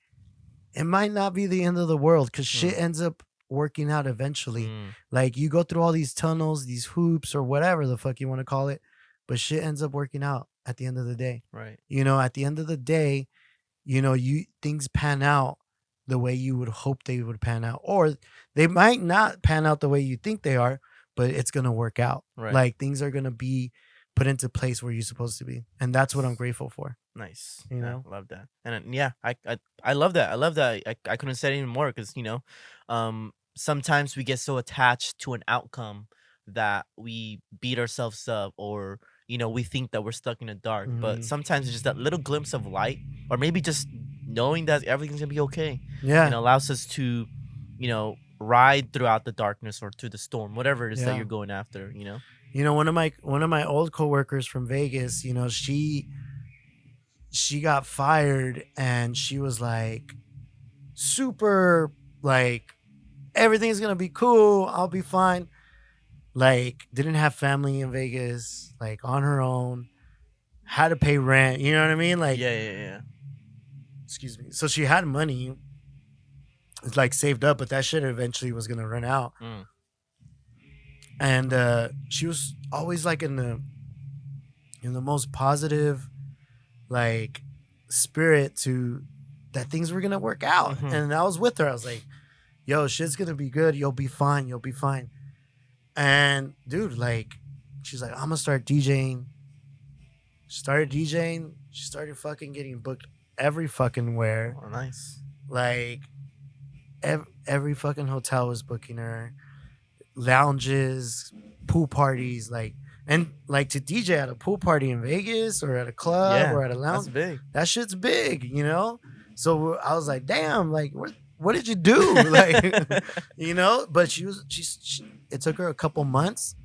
it might not be the end of the world, because shit ends up working out eventually. Like, you go through all these tunnels, these hoops, or whatever the fuck you want to call it, but shit ends up working out at the end of the day. Right. You know, at the end of the day, you know, things pan out the way you would hope they would pan out, or they might not pan out the way you think they are, but it's gonna work out. Right. Like, things are gonna be put into place where you're supposed to be, and that's what I'm grateful for. Nice. You know, love that. And yeah, I love that. I love that. I couldn't say it any more, because, you know, sometimes we get so attached to an outcome that we beat ourselves up, or, you know, we think that we're stuck in the dark. But sometimes it's just that little glimpse of light, or maybe just knowing that everything's gonna be okay. Yeah. And allows us to, you know, ride throughout the darkness or through the storm, whatever it is that you're going after. You know. You know, one of my old coworkers from Vegas, you know, she got fired, and she was like super like, everything's gonna be cool, I'll be fine. Like, didn't have family in Vegas, like on her own, had to pay rent, you know what I mean? Like, yeah. Excuse me. So she had money, it's like saved up, but that shit eventually was gonna run out. And she was always like in the most positive like spirit to that things were gonna work out. And I was with her. I was like, yo, shit's gonna be good, you'll be fine. And dude, like, she's like, I'm gonna start DJing. Started DJing. She started fucking getting booked every fucking where. Oh, nice. Like, every fucking hotel was booking her, lounges, pool parties, like, and like, to DJ at a pool party in Vegas or at a club or at a lounge, that's big. that shit's big, you know. So I was like, damn, like, what did you do? Like, you know. But she it took her a couple months,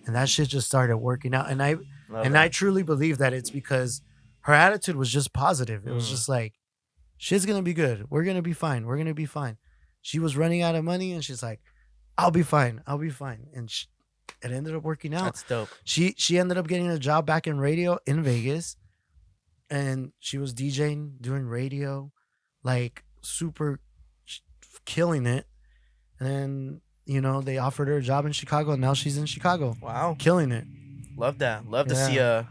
and that shit just started working out. And I truly believe that it's because her attitude was just positive. It was just like, shit's gonna be good. We're gonna be fine. She was running out of money, and she's like, I'll be fine. And it ended up working out. That's dope. She ended up getting a job back in radio in Vegas, and she was DJing, doing radio, like super killing it. And then, you know, they offered her a job in Chicago, and now she's in Chicago. Wow. Killing it. Love that. Love to see a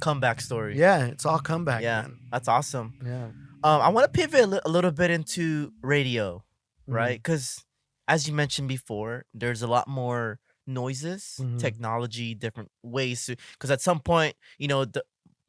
comeback story. Yeah, it's all comeback. Yeah, man. that's awesome. Yeah. I want to pivot a little bit into radio, right? Because as you mentioned before, there's a lot more noises, technology, different ways to. Because at some point, you know,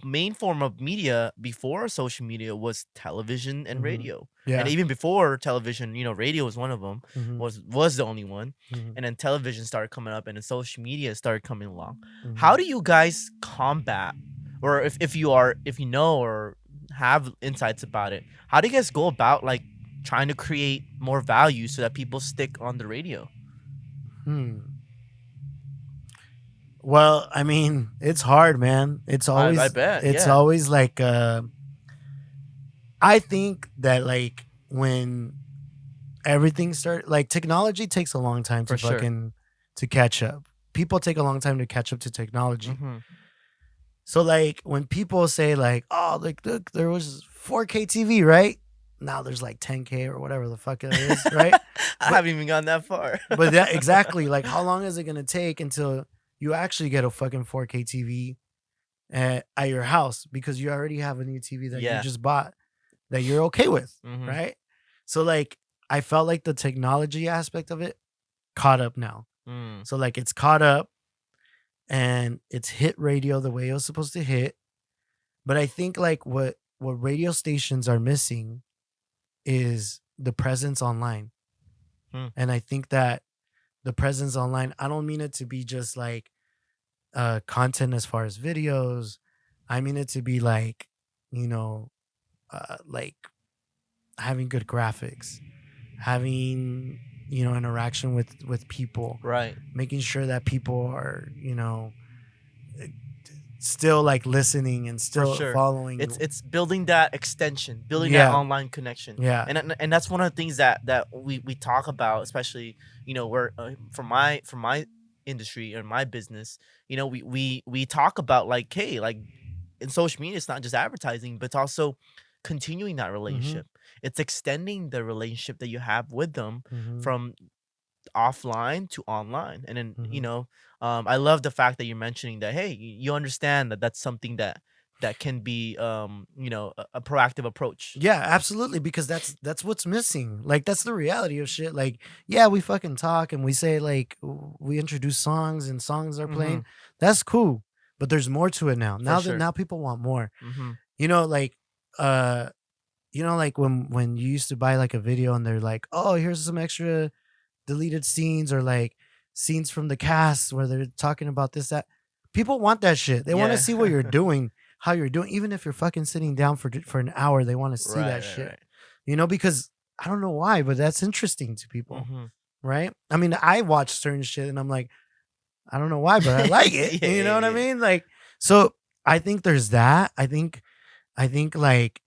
main form of media before social media was television and Mhm. radio. Yeah. And even before television, radio was one of them. Mhm. Was the only one. Mhm. And then television started coming up, and then social media started coming along. Mhm. How do you guys combat, or if you know or have insights about it, how do you guys go about like trying to create more value so that people stick on the radio? Well, I mean, it's hard, man. It's I always bet, it's yeah. always like I think that like when everything start like technology takes a long time to For sure. fucking to catch up. People take a long time to catch up to technology. Mhm. So like when people say like, oh, like look, there was 4K TV, right? Now there's like 10K or whatever the fuck it is, right? I haven't even gone that far. But that exactly, like how long is it gonna take until you actually get a fucking 4K TV at your house because you already have a new TV that Yeah. you just bought that you're okay with, Mhm. right? So like I felt like the technology aspect of it caught up now. Mm. So like it's caught up and it's hit radio the way it was supposed to hit. But I think like what radio stations are missing is the presence online. Hmm. And I think that the presence online, I don't mean it to be just like content as far as videos. I mean it to be like, like having good graphics, having, interaction with people, Right. making sure that people are, still like listening and For still sure. following. It's building that extension, building that online connection. Yeah. And that's one of the things that we talk about, especially where from my industry or my business, we talk about like, hey, like in social media, it's not just advertising, but it's also continuing that relationship. It's extending the relationship that you have with them from offline to online. And then I love the fact that you're mentioning that, hey, you understand that that's something that can be a proactive approach. Yeah, absolutely, because that's what's missing. Like that's the reality of shit. Like, yeah, we fucking talk and we say like we introduce songs and songs are playing. That's cool. But there's more to it now. Now people want more. Like like when you used to buy like a video and they're like, "Oh, here's some extra deleted scenes or like scenes from the cast where they're talking about this that." People want that shit. They want to see what you're doing, how you're doing, even if you're fucking sitting down for an hour. They want to see that shit, because I don't know why, but that's interesting to people, right? I mean, I watch certain shit and I'm like, I don't know why, but I like it. You know what I mean? Like, so I think there's that. I think like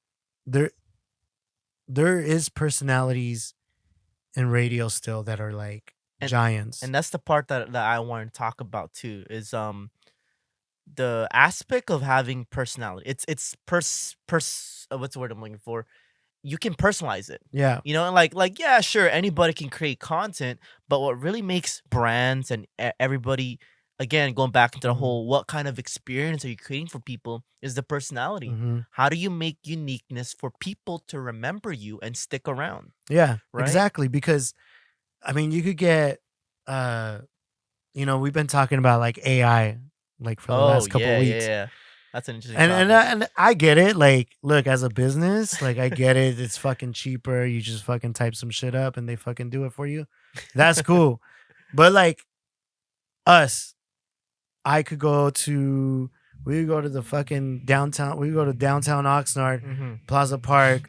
there is personalities in radio still that are like giants. And that's the part that I want to talk about too, is the aspect of having personality. It's what's the word I'm looking for? You can personalize it. Yeah. And like yeah, sure, anybody can create content, but what really makes brands and everybody, again, going back into the whole what kind of experience are you creating for people, is the personality. How do you make uniqueness for people to remember you and stick around? Yeah, right? exactly. Because I mean, you could get we've been talking about like AI like for the last couple weeks. Yeah. That's an interesting And topic. and I get it. Like, look, as a business, like I get it. It's fucking cheaper. You just fucking type some shit up and they fucking do it for you. That's cool. But like us, we could go to the fucking downtown. We go to downtown Oxnard, Plaza Park,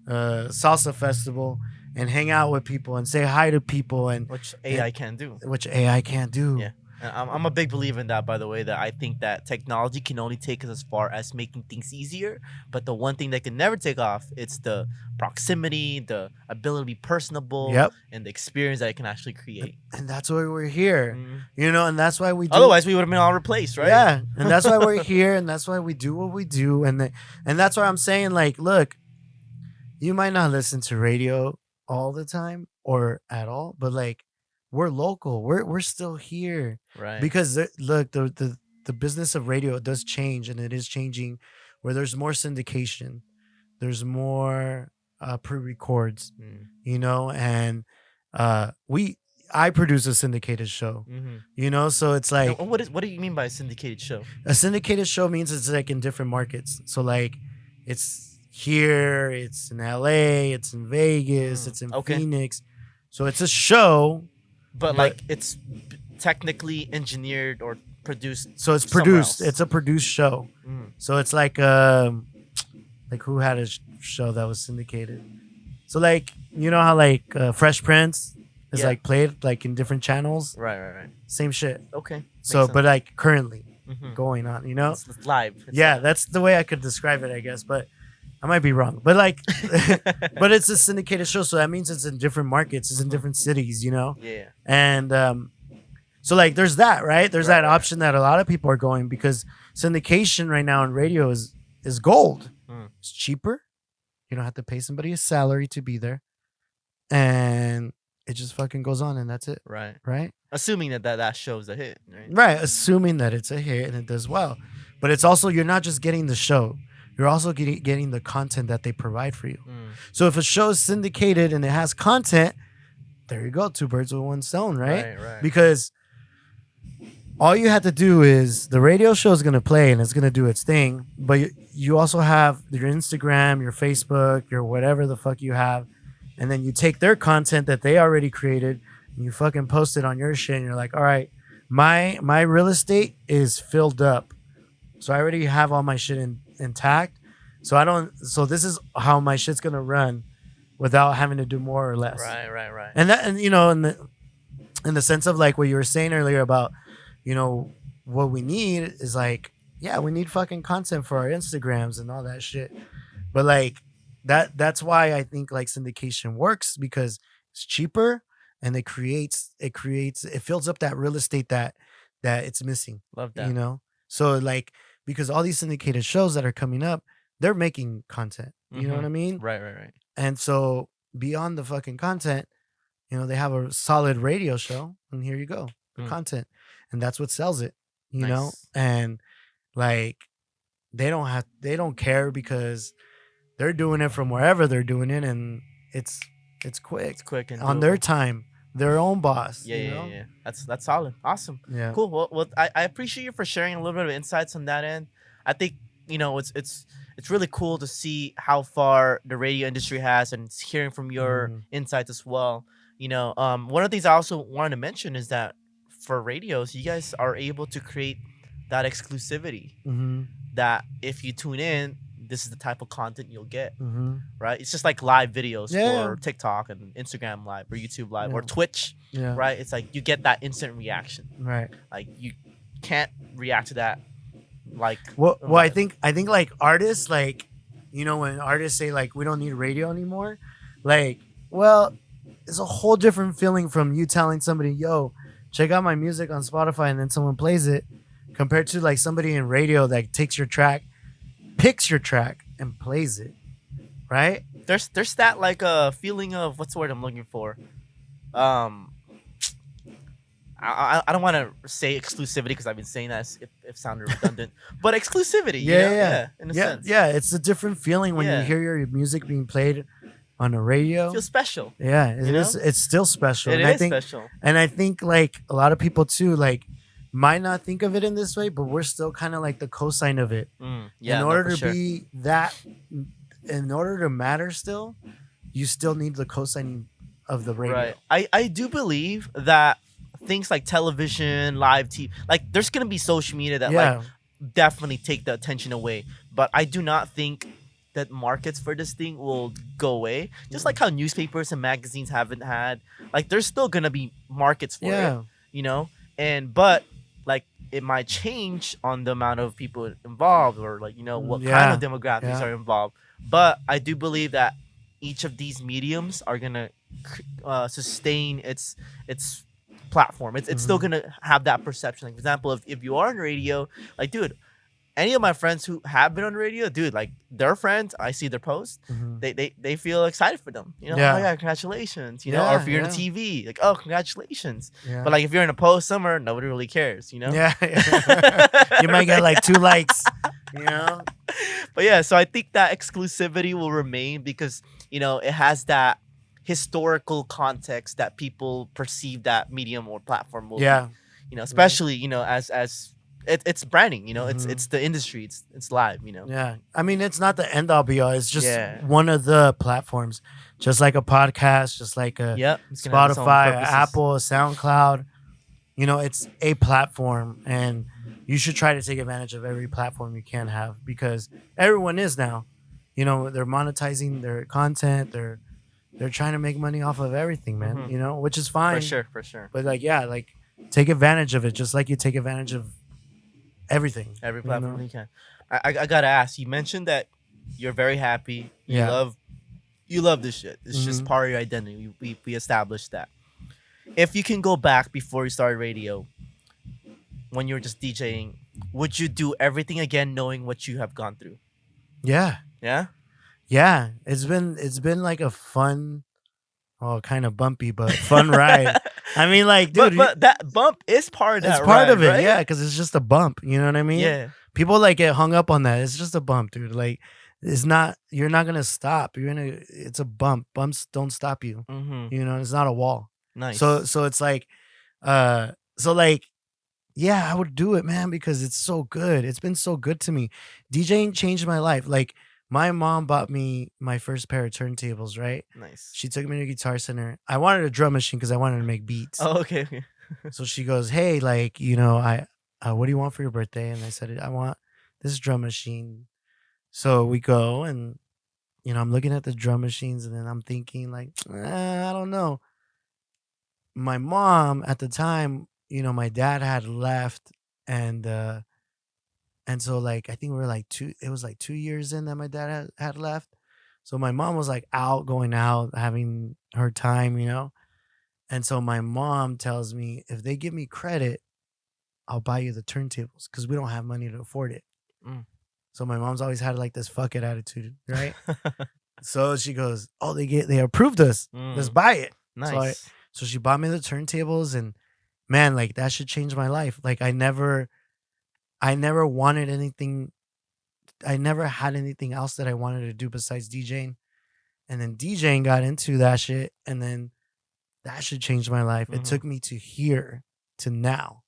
salsa festival, and hang out with people and say hi to people, and which AI can't do. Yeah. And I'm a big believer in that, by the way, that I think that technology can only take us as far as making things easier, but the one thing that can never take off, it's the proximity, the ability to be personable, and the experience that it can actually create. And that's why we're here, and that's why we do. Otherwise, we would have been all replaced, right? Yeah, and that's why we're here, and that's why we do what we do, and that's why I'm saying, like, look, you might not listen to radio all the time or at all, but like, we're local. We're still here, right? Because look, the business of radio does change, and it is changing, where there's more syndication, there's more pre-records, and I produce a syndicated show. You know, so it's like what do you mean by a syndicated show? a syndicated show means it's like in different markets. So like it's here, it's in LA, it's in Vegas, it's in Phoenix. So it's a show, but like it's technically engineered or produced. So it's produced. It's a produced show. So it's like who had a show that was syndicated? So like, you know how like Fresh Prince is like played like in different channels. Right. Same shit. Okay. So, but like currently going on, you know, it's live. That's the way I could describe it, I guess. But I might be wrong. But like, but it's a syndicated show, so that means it's in different markets, it's in different cities, you know. Yeah. And so like, there's that, right? There's that option that a lot of people are going because syndication right now on radio is gold. It's cheaper. You don't have to pay somebody a salary to be there. And it just fucking goes on and that's it. Right. Right? Assuming that show's a hit. Right. Assuming that it's a hit and it does well. But it's also, you're not just getting the show. You're also getting the content that they provide for you. So if a show is syndicated and it has content, there you go. 2 birds with 1 stone, right? Right. Because all you have to do is the radio show is going to play and it's going to do its thing. But you also have your Instagram, your Facebook, your whatever the fuck you have. And then you take their content that they already created and you fucking post it on your shit. And you're like, all right, my real estate is filled up. So I already have all my shit intact. So this is how my shit's going to run without having to do more or less. Right. And you know, in the sense of like what you were saying earlier about, you know, what we need is like, yeah, we need fucking content for our Instagrams and all that shit. But like that's why I think like syndication works because it's cheaper and it fills up that real estate that it's missing. Love that. You know? So like, because all these syndicated shows that are coming up, they're making content. You know what I mean? Right. And so beyond the fucking content, you know, they have a solid radio show and here you go, the content. And that's what sells it, you know? And like, they don't care because they're doing it from wherever they're doing it. And it's quick. It's quick and on doable. their time, their own boss. Yeah. That's solid. Awesome. Yeah. Cool. Well, I appreciate you for sharing a little bit of insights on that end. I think, you know, it's really cool to see how far the radio industry has and hearing from your insights as well. You know, one of the things I also wanted to mention is that for radios, you guys are able to create that exclusivity that if you tune in, this is the type of content you'll get, right? It's just like live videos for TikTok and Instagram Live or YouTube Live or Twitch, right? It's like you get that instant reaction, right? Like you can't react to that. Like well, I think like artists, like, you know, when artists say like we don't need radio anymore, like, well, it's a whole different feeling from you telling somebody, yo, check out my music on Spotify, and then someone plays it, compared to like somebody in radio that takes your track, picks your track, and plays it, right? There's that like a feeling of, what's the word I'm looking for? I don't want to say exclusivity because I've been saying that if sounded redundant, but exclusivity, in a sense. Yeah, it's a different feeling when you hear your music being played on a radio. It feels special. Yeah, it is. It's still special. It is special. And I think like a lot of people too, like, might not think of it in this way, but we're still kind of like the cosign of it. In order to be that, in order to matter still, you still need the cosign of the radio. Right. I do believe that things like television, live TV, like there's going to be social media that like definitely take the attention away. But I do not think that markets for this thing will go away. Just like how newspapers and magazines haven't had, like there's still going to be markets for it, you know? But like it might change on the amount of people involved or like, you know, what kind of demographics are involved. But I do believe that each of these mediums are going to sustain its platform. It's still going to have that perception. Like, for example, if you are on radio, like, dude, any of my friends who have been on radio, dude, like their friends, I see their posts, they feel excited for them. You know, oh yeah, congratulations. You know, or if you're on the TV, like, oh, congratulations. But like if you're in a post somewhere, nobody really cares, you know? Yeah. You might get like 2 likes, you know? But yeah, so I think that exclusivity will remain because, you know, it has that historical context that people perceive that medium or platform will be. Yeah. Especially as it's branding. It's Mhm. it's the industry. It's live. Yeah. I mean, it's not the end all be all. It's just Yeah. one of the platforms, just like a podcast, just like a Yep. It's gonna have its own Spotify, a purposes. Apple, a SoundCloud. It's a platform, and you should try to take advantage of every platform you can have, because everyone is now. They're monetizing their content. They're trying to make money off of everything, man. Mhm. Which is fine. For sure. But take advantage of it, just like you take advantage of everything. Every platform you can. I gotta ask. You mentioned that you're very happy. You love this shit. It's just part of your identity. We established that. If you can go back before you started radio, when you were just DJing, would you do everything again, knowing what you have gone through? Yeah. Yeah. Yeah. It's been like a fun, kind of bumpy, but fun ride. I mean, like, dude, but that bump is part of that. it's part of it, right? yeah, because it's just a bump. You know what I mean? Yeah. People get hung up on that. It's just a bump, dude. Like, it's not. You're not gonna stop. It's a bump. Bumps don't stop you. Mm-hmm. It's not a wall. Nice. So it's yeah, I would do it, man, because it's so good. It's been so good to me. DJing changed my life. Like, my mom bought me my first pair of turntables, right? Nice. She took me to Guitar Center. I wanted a drum machine because I wanted to make beats. Oh, okay. So she goes, hey, what do you want for your birthday? And I said, I want this drum machine. So we go, and I'm looking at the drum machines, and then I'm thinking I don't know. My mom at the time, my dad had left, and so I think we were it was 2 years in that my dad had left. So my mom was going out, having her time, And so my mom tells me, if they give me credit, I'll buy you the turntables, because we don't have money to afford it. Mm. So my mom's always had this fuck it attitude, right? So she goes, oh, they approved us. Let's buy it. Nice. So she bought me the turntables, and man, that should change my life. I never wanted anything. I never had anything else that I wanted to do besides DJing. And then DJing got into that shit, and then that should change my life. It took me to here, to now.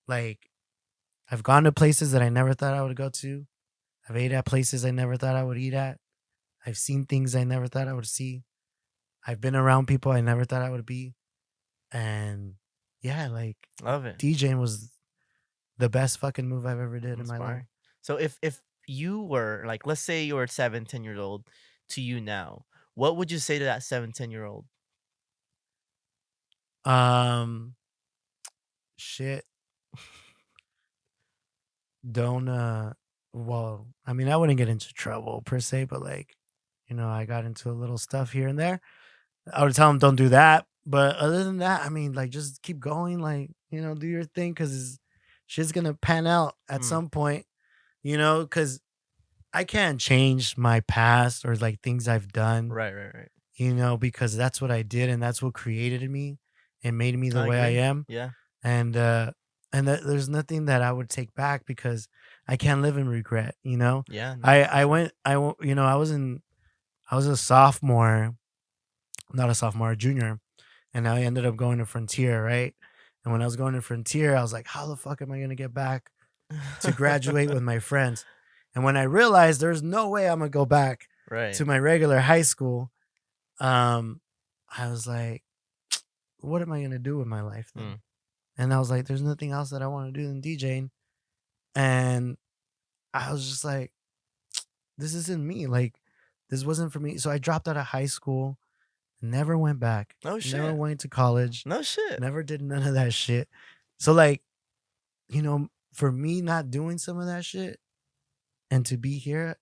I've gone to places that I never thought I would go to. I've ate at places I never thought I would eat at. I've seen things I never thought I would see. I've been around people I never thought I would be. And yeah, love it. DJing was the best fucking move I've ever did in my life. So if you were let's say you were 7-10 years old to you now, what would you say to that 7-10 year old? Shit. Don't well, I mean, I wouldn't get into trouble per se, but I got into a little stuff here and there. I would tell them don't do that. But other than that, I mean, just keep going, do your thing, because shit's gonna pan out at some point, because I can't change my past or things I've done. Right. Because that's what I did, and that's what created me and made me the way I am. Yeah. And there's nothing that I would take back, because I can't live in regret. Yeah. I was a sophomore, not a sophomore, a junior, and I ended up going to Frontier, right? And when I was going to Frontier, I was like, how the fuck am I gonna get back to graduate with my friends? And when I realized there's no way I'm gonna go back to my regular high school, I was like, what am I gonna do with my life then? And I was like, there's nothing else that I want to do than DJing. And I was just like, this isn't me. This wasn't for me. So I dropped out of high school, never went back. No shit. Never went to college. No shit. Never did none of that shit. So for me not doing some of that shit and to be here,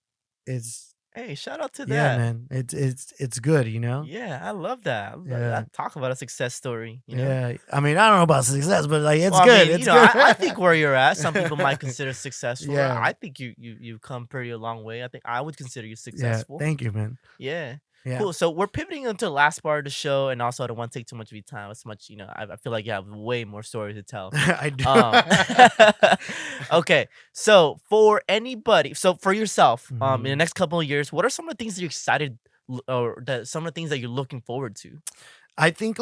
hey, shout out to that. Yeah, man. It's good, Yeah, I love that. Talk about a success story. Yeah. I mean, I don't know about success, but it's well, good. I mean, it's good. I think where you're at, some people might consider successful. Yeah. I think you've come pretty a long way. I think I would consider you successful. Yeah, thank you, man. Yeah. Yeah. Cool. So we're pivoting into the last part of the show, and also I don't want to take too much of your time. As much, I feel like you have way more stories to tell. I do. Okay. So for anybody, for yourself, in the next couple of years, what are some of the things that you're excited or that some of the things that you're looking forward to? I think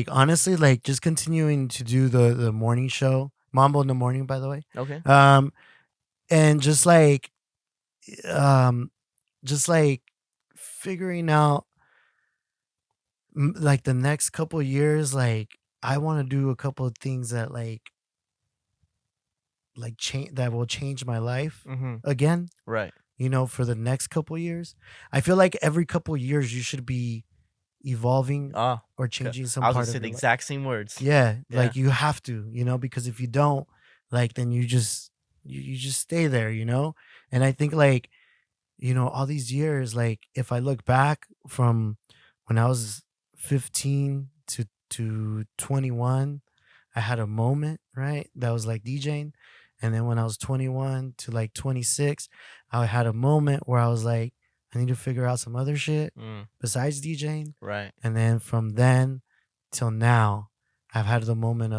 honestly, like just continuing to do the morning show, Mambo in the Morning, by the way. Okay. Um, and um, just like figuring out like the next couple years, like I want to do a couple of things that change that will change my life Mm-hmm. again. Right. For the next couple years, I feel like every couple years you should be evolving Ah, or okay. changing some I was gonna part say of the your life. exact same words. Yeah, Yeah. like you have to, because if you don't, like then you just stay there, And I think like, all these years, like if I look back from when I was 15 to 21, I had a moment, right? That was like DJing. And then when I was 21 to like 26, I had a moment where I was like, I need to figure out some other shit Mm, besides DJing. right. And then from then till now, I've had the moment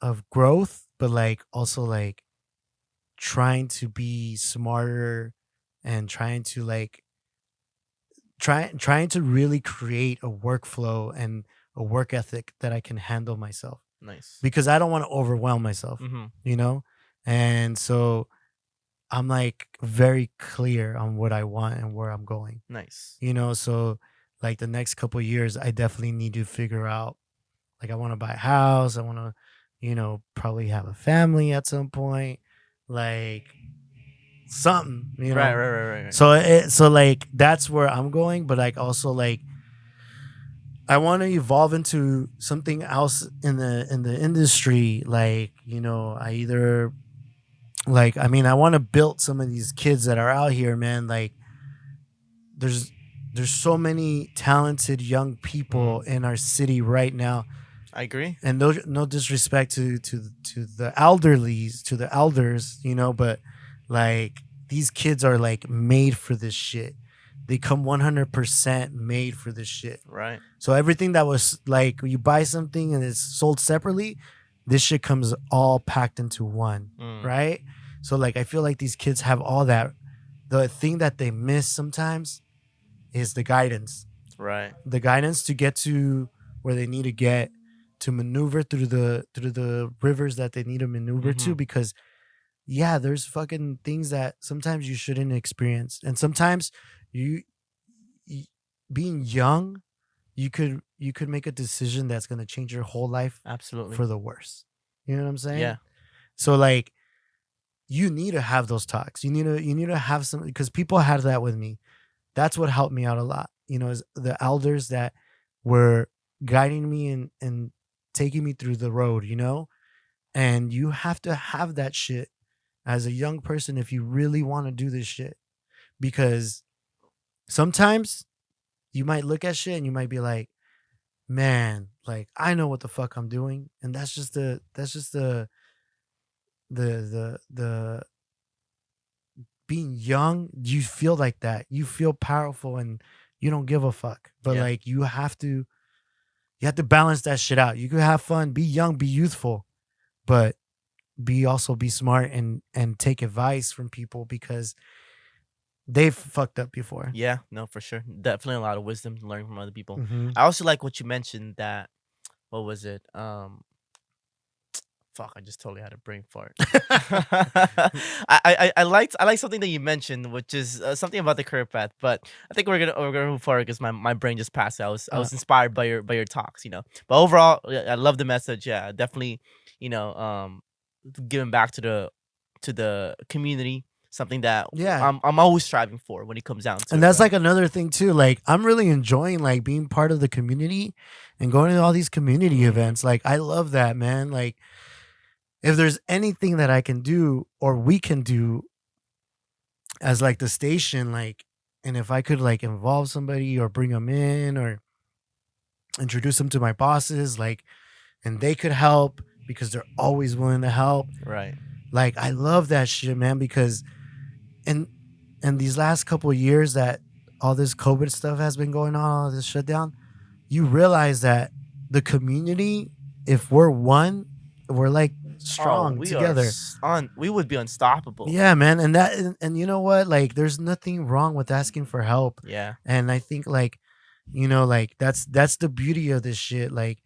of growth, but like also like trying to be smarter and trying to like trying to really create a workflow and a work ethic that I can handle myself Nice. because I don't want to overwhelm myself, Mm-hmm. you know? And so I'm like very clear on what I want and where I'm going, Nice. So like the next couple years, I definitely need to figure out like I want to buy a house. I want to, probably have a family at some point, like something, Right. Right. Right. Right. Right. So like that's where I'm going, but like also like I want to evolve into something else in the industry. Like, I either like I mean I want to build some of these kids that are out here, man. Like there's there's so many talented young people in our city right now. I agree. And no disrespect to the elderlies, to the elders, but like these kids are like made for this shit. They come 100% made for this shit. Right. So everything that was like you buy something and it's sold separately, this shit comes all packed into one, Mm, right? So like I feel like these kids have all that. The thing that they miss sometimes is the guidance. right. The guidance to get to where they need to get, to maneuver through the rivers that they need to maneuver to, Mhm. because yeah, there's fucking things that sometimes you shouldn't experience. And sometimes you, y being young, you could make a decision that's going to change your whole life Absolutely. for the worse. You know what I'm saying? Yeah. So like you need to have those talks. You need to have some, because people had that with me. That's what helped me out a lot. Is the elders that were guiding me and taking me through the road, And you have to have that shit as a young person if you really want to do this shit. Because sometimes you might look at shit and you might be like, man, like I know what the fuck I'm doing. And that's just the being young, you feel like that. You feel powerful and you don't give a fuck. But Yeah. like you have to balance that shit out. You can have fun, be young, be youthful, but be smart and take advice from people because they've fucked up before. Yeah. No, for sure. Definitely a lot of wisdom to learn from other people. Hmm. I also like what you mentioned that what was it? Fuck, I just totally had a brain fart. I like something that you mentioned, which is something about the career path. But I think we're gonna move forward because my brain just passed. I was inspired by your talks, But overall, yeah, I love the message. Yeah, definitely, you know, um, giving back to the community, something that Yeah. I'm always striving for when it comes down to And it, that's right? like another thing too. Like I'm really enjoying like being part of the community and going to all these community Mhm. events. Like I love that, man. Like if there's anything that I can do or we can do as like the station, like, and if I could like involve somebody or bring them in or introduce them to my bosses, like, and they could help because they're always willing to help. Right. Like I love that shit, man, because in these last couple of years that all this COVID stuff has been going on, all this shutdown, you realize that the community, if we're one, we're like strong we together. we would be unstoppable. Yeah, man. And you know what? Like, there's nothing wrong with asking for help. Yeah. And I think, like, like that's the beauty of this shit. Like,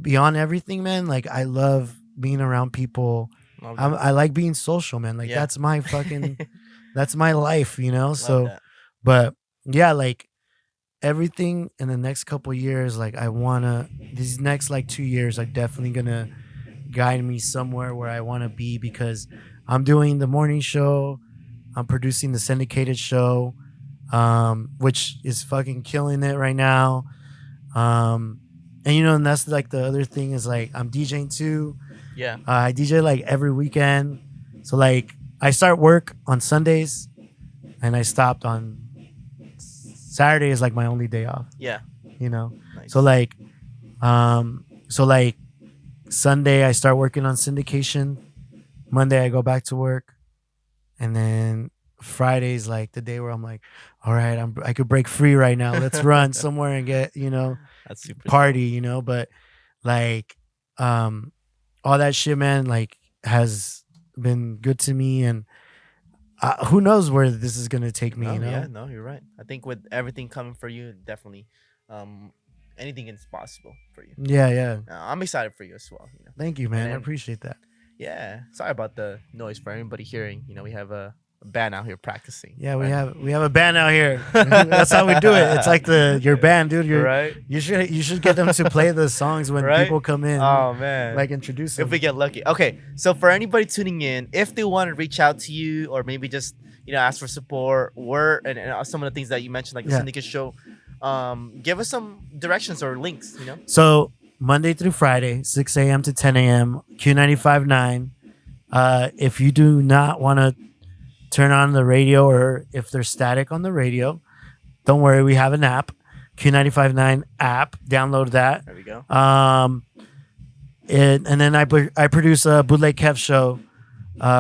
beyond everything, man, like, I love being around people. Love I like being social, man. Like, Yeah. that's my fucking that's my life, Love so that. but yeah, like, everything in the next couple years, like, I wanna these next like 2 years are definitely gonna guide me somewhere where I want to be, because I'm doing the morning show, I'm producing the syndicated show, which is fucking killing it right now. And and that's like the other thing is, like, I'm DJing too. Yeah. I DJ like every weekend. So, like, I start work on Sundays and I stopped on Saturday is like my only day off, Yeah. Nice. So, like, Sunday I start working on syndication. Monday I go back to work, and then Friday's like the day where I'm like, all right, I could break free right now. Let's run somewhere and get That's super party, but like, all that shit, man, like, has been good to me, and who knows where this is gonna take me. Yeah, no, you're right. I think with everything coming for you, definitely, anything is possible for you. Yeah. I'm excited for you as well. Thank you, man. And I then- appreciate that. Yeah. Sorry about the noise for anybody hearing. We have a band out here practicing. Yeah, right? we have a band out here. That's how we do it. It's like your band, dude. Right. You should get them to play the songs when Right? people come in. Oh man. Like, introduce them. if we get lucky. Okay, so for anybody tuning in, if they want to reach out to you or maybe just ask for support, and some of the things that you mentioned, like the Yeah. syndicate show, give us some directions or links. So Monday through Friday, 6 a.m. to 10 a.m. Q95.9. If you do not want to turn on the radio, or if there's static on the radio, don't worry, we have an app, Q95.9 app. Download that. There we go. And then I produce a Bootleg Kev show,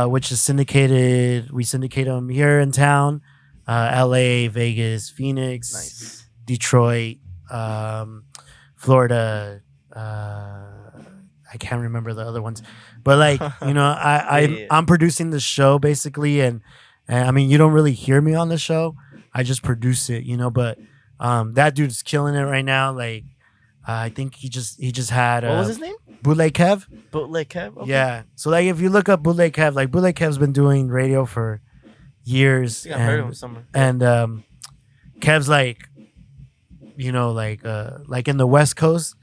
which is syndicated. We syndicate them here in town, LA, Vegas, Phoenix, Nice. Detroit, Florida. I can't remember the other ones, but like, Yeah. I'm producing the show basically, and I mean, you don't really hear me on the show. I just produce it, but that dude's killing it right now. Like, I think he just had What was his name? Bootleg Kev. Bootleg Kev. Okay. Yeah. So, like, if you look up Bootleg Kev, like, Bootleg Kev's been doing radio for years. I think I heard of him somewhere. And Kev's like, like in the West Coast,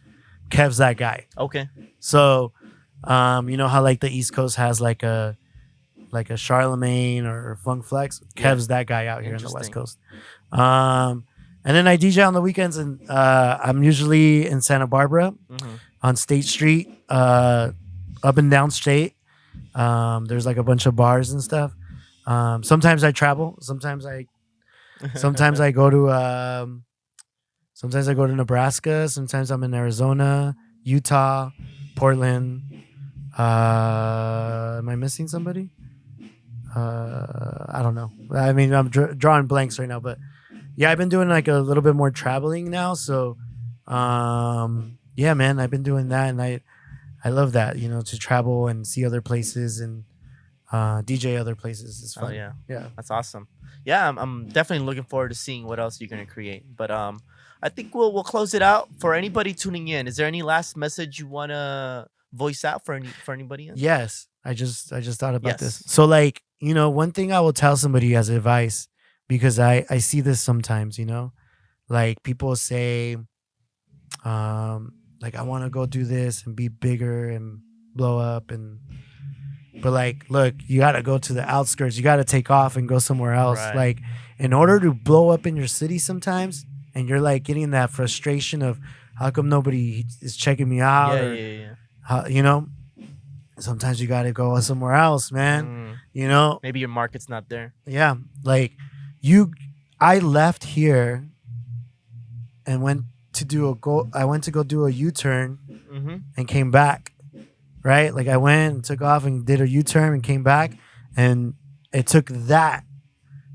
Kev's that guy. Okay. So, you know how like the East Coast has like a Charlemagne or Funk Flex. Kev's that guy out here in the West Coast. And then I DJ on the weekends, and I'm usually in Santa Barbara on State Street, up and down State. There's like a bunch of bars and stuff. Sometimes I travel. Sometimes I go to Nebraska. Sometimes I'm in Arizona, Utah, Portland. Am I missing somebody? I don't know. I mean, I'm drawing blanks right now, but yeah, I've been doing like a little bit more traveling now. So, yeah, man, I've been doing that, and I love that. To travel and see other places and DJ other places. It's fun. Oh yeah. Yeah. That's awesome. Yeah, I'm definitely looking forward to seeing what else you're gonna create. But I think we'll close it out. For anybody tuning in, is there any last message you wanna voice out for anybody else? Yes, I just thought about this. Yes. So, like, one thing I will tell somebody as advice, because I see this sometimes, like people say, like, I want to go do this and be bigger and blow up, but like, look, you got to go to the outskirts. You got to take off and go somewhere else. Right. Like, in order to blow up in your city sometimes, and you're like getting that frustration of how come nobody is checking me out, Yeah. how, sometimes you got to go somewhere else, man. Maybe your market's not there. Yeah, like I left here and went to go do a U-turn and came back, right? Like, I went and took off and did a U-turn and came back, and it took that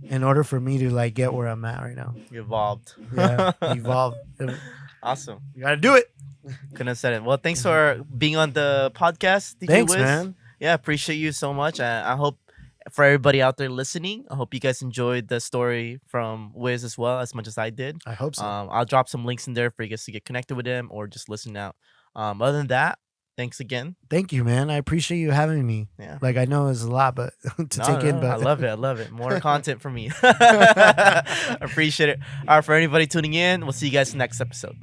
in order for me to like get where I'm at right now. You evolved. Yeah, evolve. Awesome. You gotta do it. Couldn't have said it. Well, thanks for being on the podcast, DJ Thanks, Wiz. man. Yeah, appreciate you so much. I hope for everybody out there listening, I hope you guys enjoyed the story from Wiz as well as much as I did. I hope so. I'll drop some links in there for you guys to get connected with him or just listen out. Other than that, thanks again. Thank you, man. I appreciate you having me. Yeah. Like, I know it's a lot, but to take in, but I love it. I love it. More content for me. Appreciate it. All right, for anybody tuning in, we'll see you guys next episode.